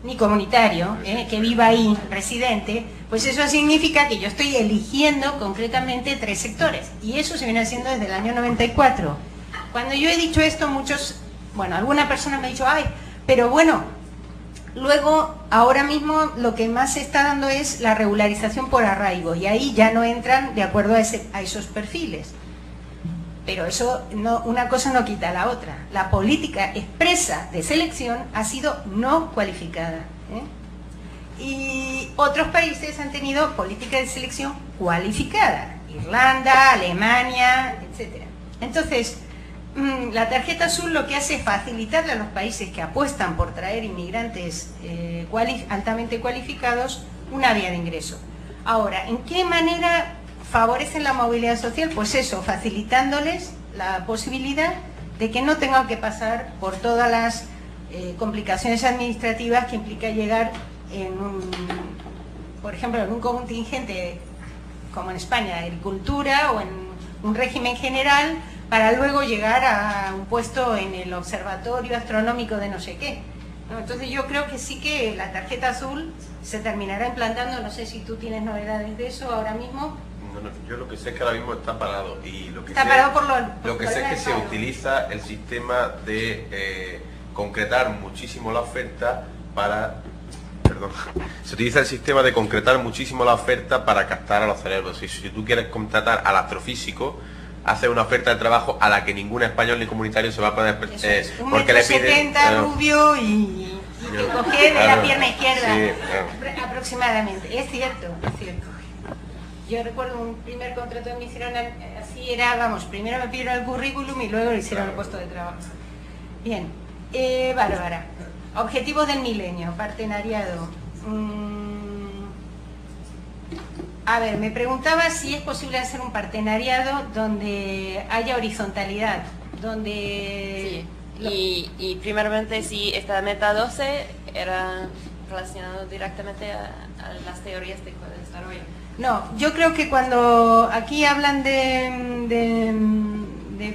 ni comunitario, que viva ahí, residente, pues eso significa que yo estoy eligiendo concretamente 3 sectores, y eso se viene haciendo desde el año 94. Cuando yo he dicho esto, alguna persona me ha dicho, ay, pero bueno, luego, ahora mismo, lo que más se está dando es la regularización por arraigo, y ahí ya no entran de acuerdo a esos perfiles. Pero eso, una cosa no quita la otra. La política expresa de selección ha sido no cualificada. Y otros países han tenido política de selección cualificada. Irlanda, Alemania, etc. Entonces, la tarjeta azul lo que hace es facilitarle a los países que apuestan por traer inmigrantes altamente cualificados una vía de ingreso. Ahora, ¿en qué manera favorecen la movilidad social? Pues eso, facilitándoles la posibilidad de que no tengan que pasar por todas las complicaciones administrativas que implica llegar por ejemplo, en un contingente como en España, de agricultura, o en un régimen general, para luego llegar a un puesto en el observatorio astronómico de no sé qué, ¿no? Entonces yo creo que sí que la tarjeta azul se terminará implantando. No sé si tú tienes novedades de eso ahora mismo. No, yo lo que sé es que ahora mismo está parado, y lo que está sé, parado por lo que sé es que se utiliza el sistema de concretar muchísimo la oferta para... Perdón. Se utiliza el sistema de concretar muchísimo la oferta para captar a los cerebros. Si tú quieres contratar al astrofísico, hace una oferta de trabajo a la que ningún español ni comunitario se va a poder... porque le piden... 1,70 m, rubio y que coge de la pierna izquierda, sí, aproximadamente. Es cierto, es cierto. Yo recuerdo un primer contrato que me hicieron así, era, primero me pidieron el currículum y luego le hicieron el puesto de trabajo. Bien, Bárbara, objetivos del milenio, partenariado. A ver, me preguntaba si es posible hacer un partenariado donde haya horizontalidad, donde... Sí, y primeramente si esta meta 12 era relacionado directamente a las teorías de desarrollo. No, yo creo que cuando aquí hablan de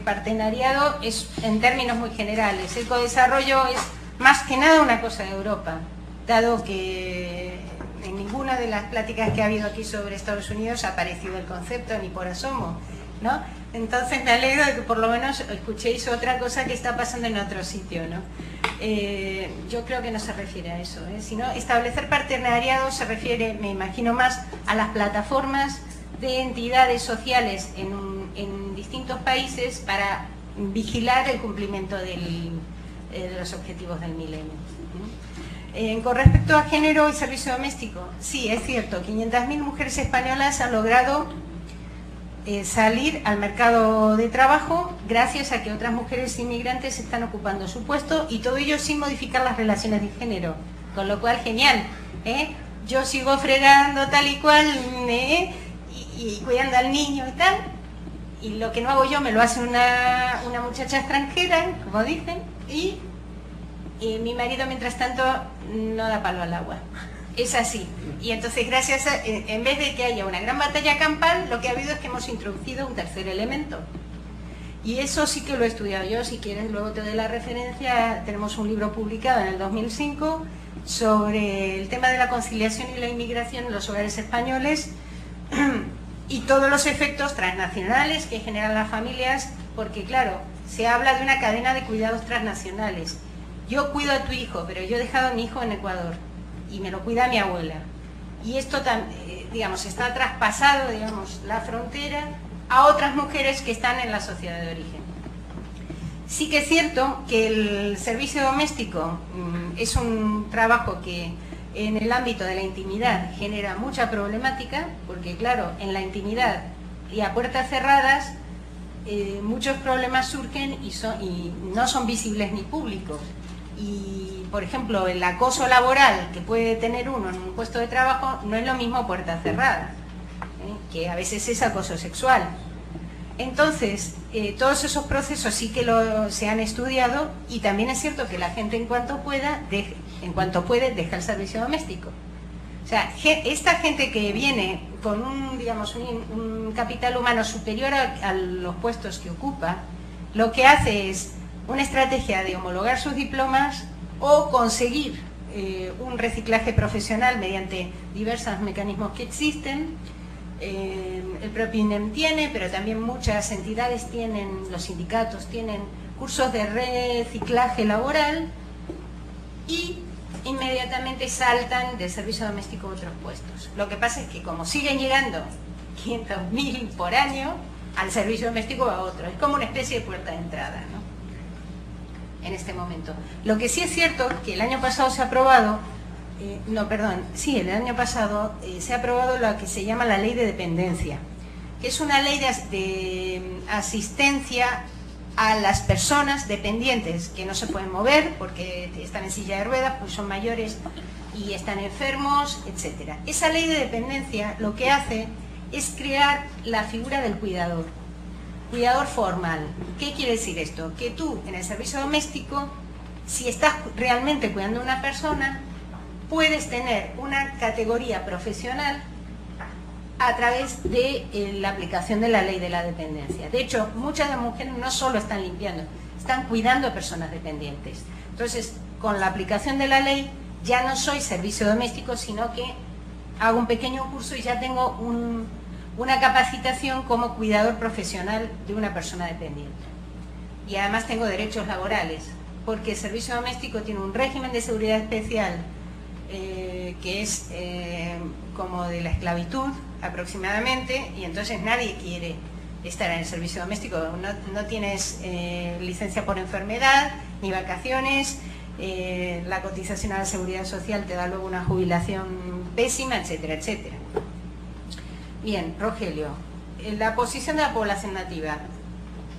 partenariado es en términos muy generales. El codesarrollo es más que nada una cosa de Europa, dado que en ninguna de las pláticas que ha habido aquí sobre Estados Unidos ha aparecido el concepto ni por asomo, ¿no? Entonces me alegro de que por lo menos escuchéis otra cosa que está pasando en otro sitio, ¿no? Yo creo que no se refiere a eso, sino establecer partenariados se refiere, me imagino, más a las plataformas de entidades sociales en distintos países para vigilar el cumplimiento de los objetivos del milenio. Con respecto a género y servicio doméstico, sí, es cierto, 500.000 mujeres españolas han logrado salir al mercado de trabajo gracias a que otras mujeres inmigrantes están ocupando su puesto, y todo ello sin modificar las relaciones de género, con lo cual genial, yo sigo fregando tal y cual, y cuidando al niño y tal, y lo que no hago yo me lo hace una muchacha extranjera, como dicen, y mi marido mientras tanto no da palo al agua. Es así. Y entonces, gracias a, en vez de que haya una gran batalla campal, lo que ha habido es que hemos introducido un tercer elemento. Y eso sí que lo he estudiado yo. Si quieres, luego te doy la referencia. Tenemos un libro publicado en el 2005 sobre el tema de la conciliación y la inmigración en los hogares españoles y todos los efectos transnacionales que generan las familias, porque claro, se habla de una cadena de cuidados transnacionales. Yo cuido a tu hijo, pero yo he dejado a mi hijo en Ecuador y me lo cuida mi abuela. Y esto, digamos, está traspasado, digamos, la frontera a otras mujeres que están en la sociedad de origen. Sí que es cierto que el servicio doméstico es un trabajo que en el ámbito de la intimidad genera mucha problemática, porque claro, en la intimidad y a puertas cerradas muchos problemas surgen y no son visibles ni públicos. Y, por ejemplo, el acoso laboral que puede tener uno en un puesto de trabajo no es lo mismo puerta cerrada, que a veces es acoso sexual. Entonces, todos esos procesos sí que se han estudiado, y también es cierto que la gente en cuanto puede deja el servicio doméstico. O sea, esta gente que viene con un capital humano superior a los puestos que ocupa, lo que hace es una estrategia de homologar sus diplomas o conseguir un reciclaje profesional mediante diversos mecanismos que existen. El propio INEM tiene, pero también muchas entidades tienen, los sindicatos tienen cursos de reciclaje laboral, y inmediatamente saltan del servicio doméstico a otros puestos. Lo que pasa es que como siguen llegando 500.000 por año, al servicio doméstico va a otro. Es como una especie de puerta de entrada, ¿no? En este momento. Lo que sí es cierto que el año pasado se ha aprobado, el año pasado se ha aprobado lo que se llama la ley de dependencia, que es una ley de asistencia a las personas dependientes que no se pueden mover porque están en silla de ruedas, pues son mayores y están enfermos, etc. Esa ley de dependencia lo que hace es crear la figura del cuidador formal. ¿Qué quiere decir esto? Que tú en el servicio doméstico, si estás realmente cuidando a una persona, puedes tener una categoría profesional a través de la aplicación de la ley de la dependencia. De hecho, muchas de las mujeres no solo están limpiando, están cuidando a personas dependientes. Entonces, con la aplicación de la ley, ya no soy servicio doméstico, sino que hago un pequeño curso y ya tengo una capacitación como cuidador profesional de una persona dependiente. Y además tengo derechos laborales, porque el servicio doméstico tiene un régimen de seguridad especial que es como de la esclavitud aproximadamente, y entonces nadie quiere estar en el servicio doméstico. No tienes licencia por enfermedad, ni vacaciones, la cotización a la seguridad social te da luego una jubilación pésima, etcétera, etcétera. Bien, Rogelio, la posición de la población nativa.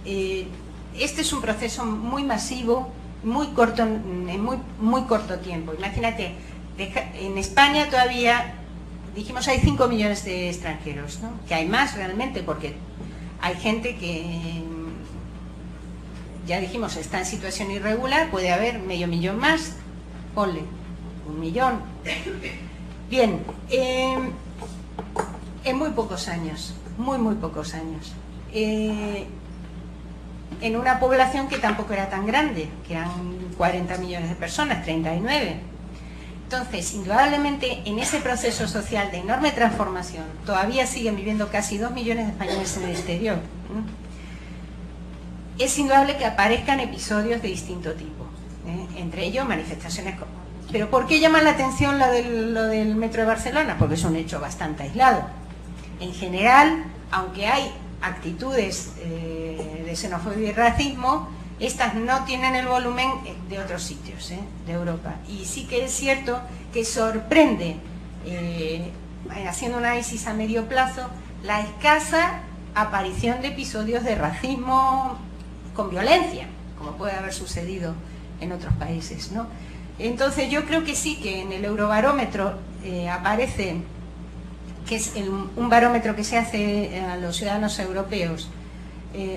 Este es un proceso muy masivo, muy corto, en muy corto tiempo. Imagínate, en España todavía, dijimos, hay 5 millones de extranjeros, ¿no? Que hay más realmente, porque hay gente que, ya dijimos, está en situación irregular, puede haber medio millón más, ponle, 1 millón. Bien, en muy pocos años, muy pocos años. En una población que tampoco era tan grande, que eran 40 millones de personas, 39. Entonces, indudablemente, en ese proceso social de enorme transformación, todavía siguen viviendo casi 2 millones de españoles en el exterior. Es indudable que aparezcan episodios de distinto tipo, entre ellos manifestaciones como... ¿Pero por qué llama la atención lo del metro de Barcelona? Porque es un hecho bastante aislado. En general, aunque hay actitudes de xenofobia y racismo, estas no tienen el volumen de otros sitios de Europa. Y sí que es cierto que sorprende, haciendo un análisis a medio plazo, la escasa aparición de episodios de racismo con violencia, como puede haber sucedido en otros países, ¿no? Entonces yo creo que sí, que en el Eurobarómetro aparece, que es un barómetro que se hace a los ciudadanos europeos,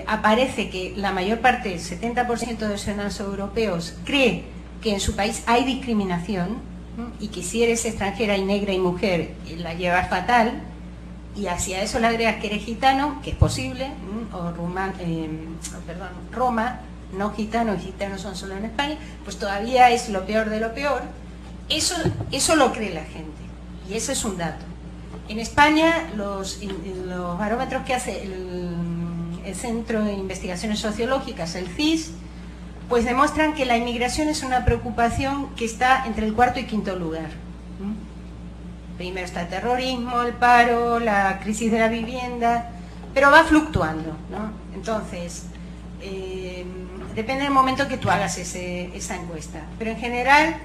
aparece que la mayor parte, el 70% de los ciudadanos europeos, cree que en su país hay discriminación, y que si eres extranjera y negra y mujer la llevas fatal, y hacia eso le agregas que eres gitano, que es posible, o roma, no gitano, y gitanos son solo en España, pues todavía es lo peor de lo peor. Eso lo cree la gente, y ese es un dato. En España, los barómetros que hace el Centro de Investigaciones Sociológicas, el CIS, pues demuestran que la inmigración es una preocupación que está entre el 4º y 5º lugar. Primero está el terrorismo, el paro, la crisis de la vivienda, pero va fluctuando, ¿no? Entonces, depende del momento que tú hagas esa encuesta. Pero en general,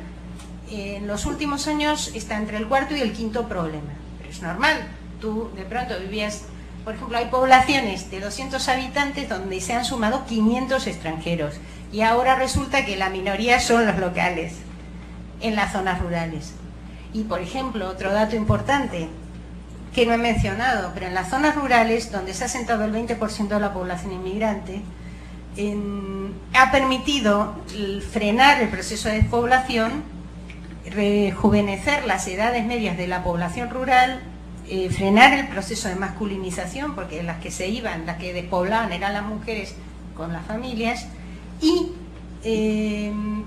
en los últimos años está entre el 4º y el 5º problema. Pero es normal, tú de pronto vivías por ejemplo, hay poblaciones de 200 habitantes donde se han sumado 500 extranjeros y ahora resulta que la minoría son los locales en las zonas rurales. Y, por ejemplo, otro dato importante que no he mencionado, pero en las zonas rurales, donde se ha asentado el 20% de la población inmigrante, ha permitido frenar el proceso de despoblación, rejuvenecer las edades medias de la población rural, frenar el proceso de masculinización, porque las que se iban, las que despoblaban eran las mujeres con las familias, y,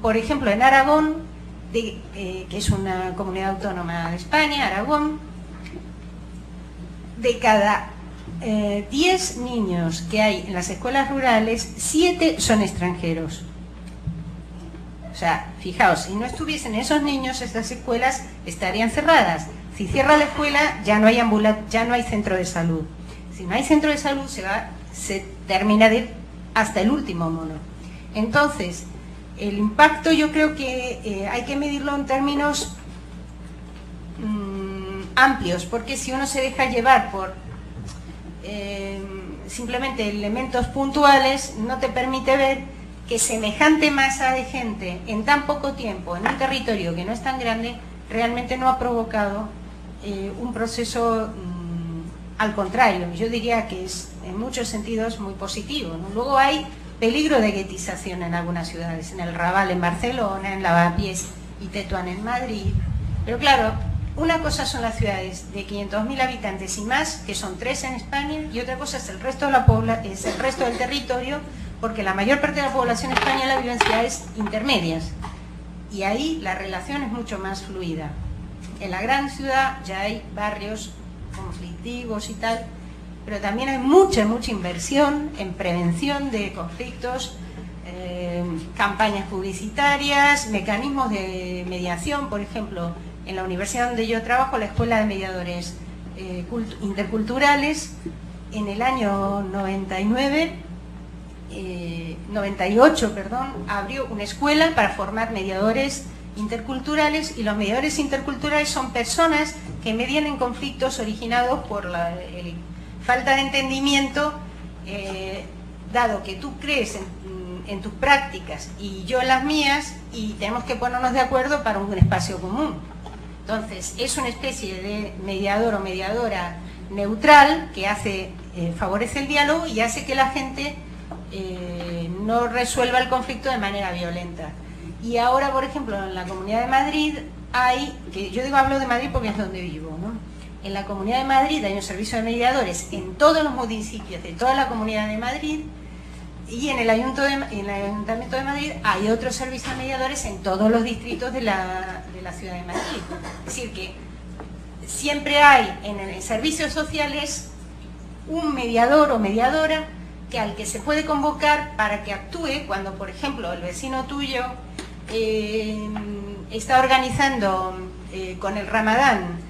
por ejemplo, en Aragón, que es una comunidad autónoma de España, Aragón, de cada 10 niños que hay en las escuelas rurales, 7 son extranjeros. O sea, fijaos, si no estuviesen esos niños, estas escuelas estarían cerradas. Si cierra la escuela, ya no hay centro de salud. Si no hay centro de salud, se termina de ir hasta el último mono. Entonces, el impacto yo creo que hay que medirlo en términos amplios, porque si uno se deja llevar por simplemente elementos puntuales, no te permite ver que semejante masa de gente en tan poco tiempo, en un territorio que no es tan grande, realmente no ha provocado un proceso, al contrario, yo diría que es en muchos sentidos muy positivo, ¿no? Luego hay peligro de guetización en algunas ciudades, en el Raval en Barcelona, en Lavapiés y Tetuán en Madrid, pero claro, una cosa son las ciudades de 500.000 habitantes y más, que son 3 en España, y otra cosa es el resto del territorio, porque la mayor parte de la población española vive en ciudades intermedias, y ahí la relación es mucho más fluida. En la gran ciudad ya hay barrios conflictivos y tal, pero también hay mucha inversión en prevención de conflictos, campañas publicitarias, mecanismos de mediación. Por ejemplo, en la universidad donde yo trabajo, la Escuela de Mediadores Interculturales, en el año 98, abrió una escuela para formar mediadores interculturales, y los mediadores interculturales son personas que median en conflictos originados por la falta de entendimiento, dado que tú crees en tus prácticas y yo en las mías, y tenemos que ponernos de acuerdo para un espacio común. Entonces, es una especie de mediador o mediadora neutral que favorece el diálogo y hace que la gente no resuelva el conflicto de manera violenta. Y ahora, por ejemplo, en la Comunidad de Madrid hablo de Madrid porque es donde vivo, ¿no? En la Comunidad de Madrid hay un servicio de mediadores en todos los municipios de toda la Comunidad de Madrid, y en el Ayuntamiento de Madrid hay otro servicio de mediadores en todos los distritos de la Ciudad de Madrid. Es decir, que siempre hay en servicios sociales un mediador o mediadora al que se puede convocar para que actúe cuando, por ejemplo, el vecino tuyo está organizando con el Ramadán.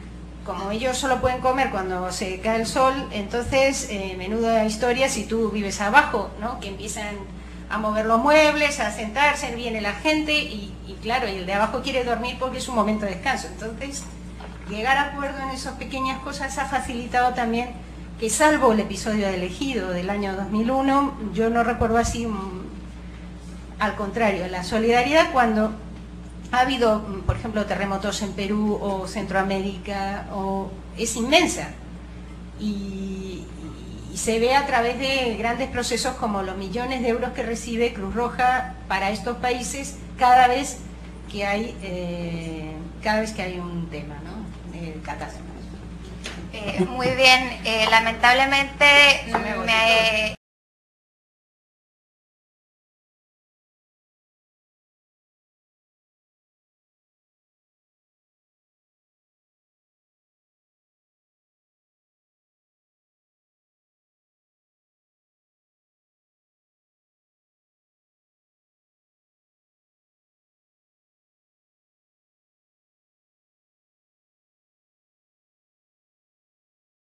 Como ellos solo pueden comer cuando se cae el sol, entonces menuda historia si tú vives abajo, ¿no? Que empiezan a mover los muebles, a sentarse, viene la gente y claro, y el de abajo quiere dormir porque es un momento de descanso. Entonces, llegar a acuerdo en esas pequeñas cosas ha facilitado también que, salvo el episodio de Elegido del año 2001, yo no recuerdo así, al contrario, la solidaridad cuando ha habido, por ejemplo, terremotos en Perú o Centroamérica, es inmensa, y se ve a través de grandes procesos como los millones de euros que recibe Cruz Roja para estos países cada vez que hay un tema, ¿no? De catástrofe. Muy bien, lamentablemente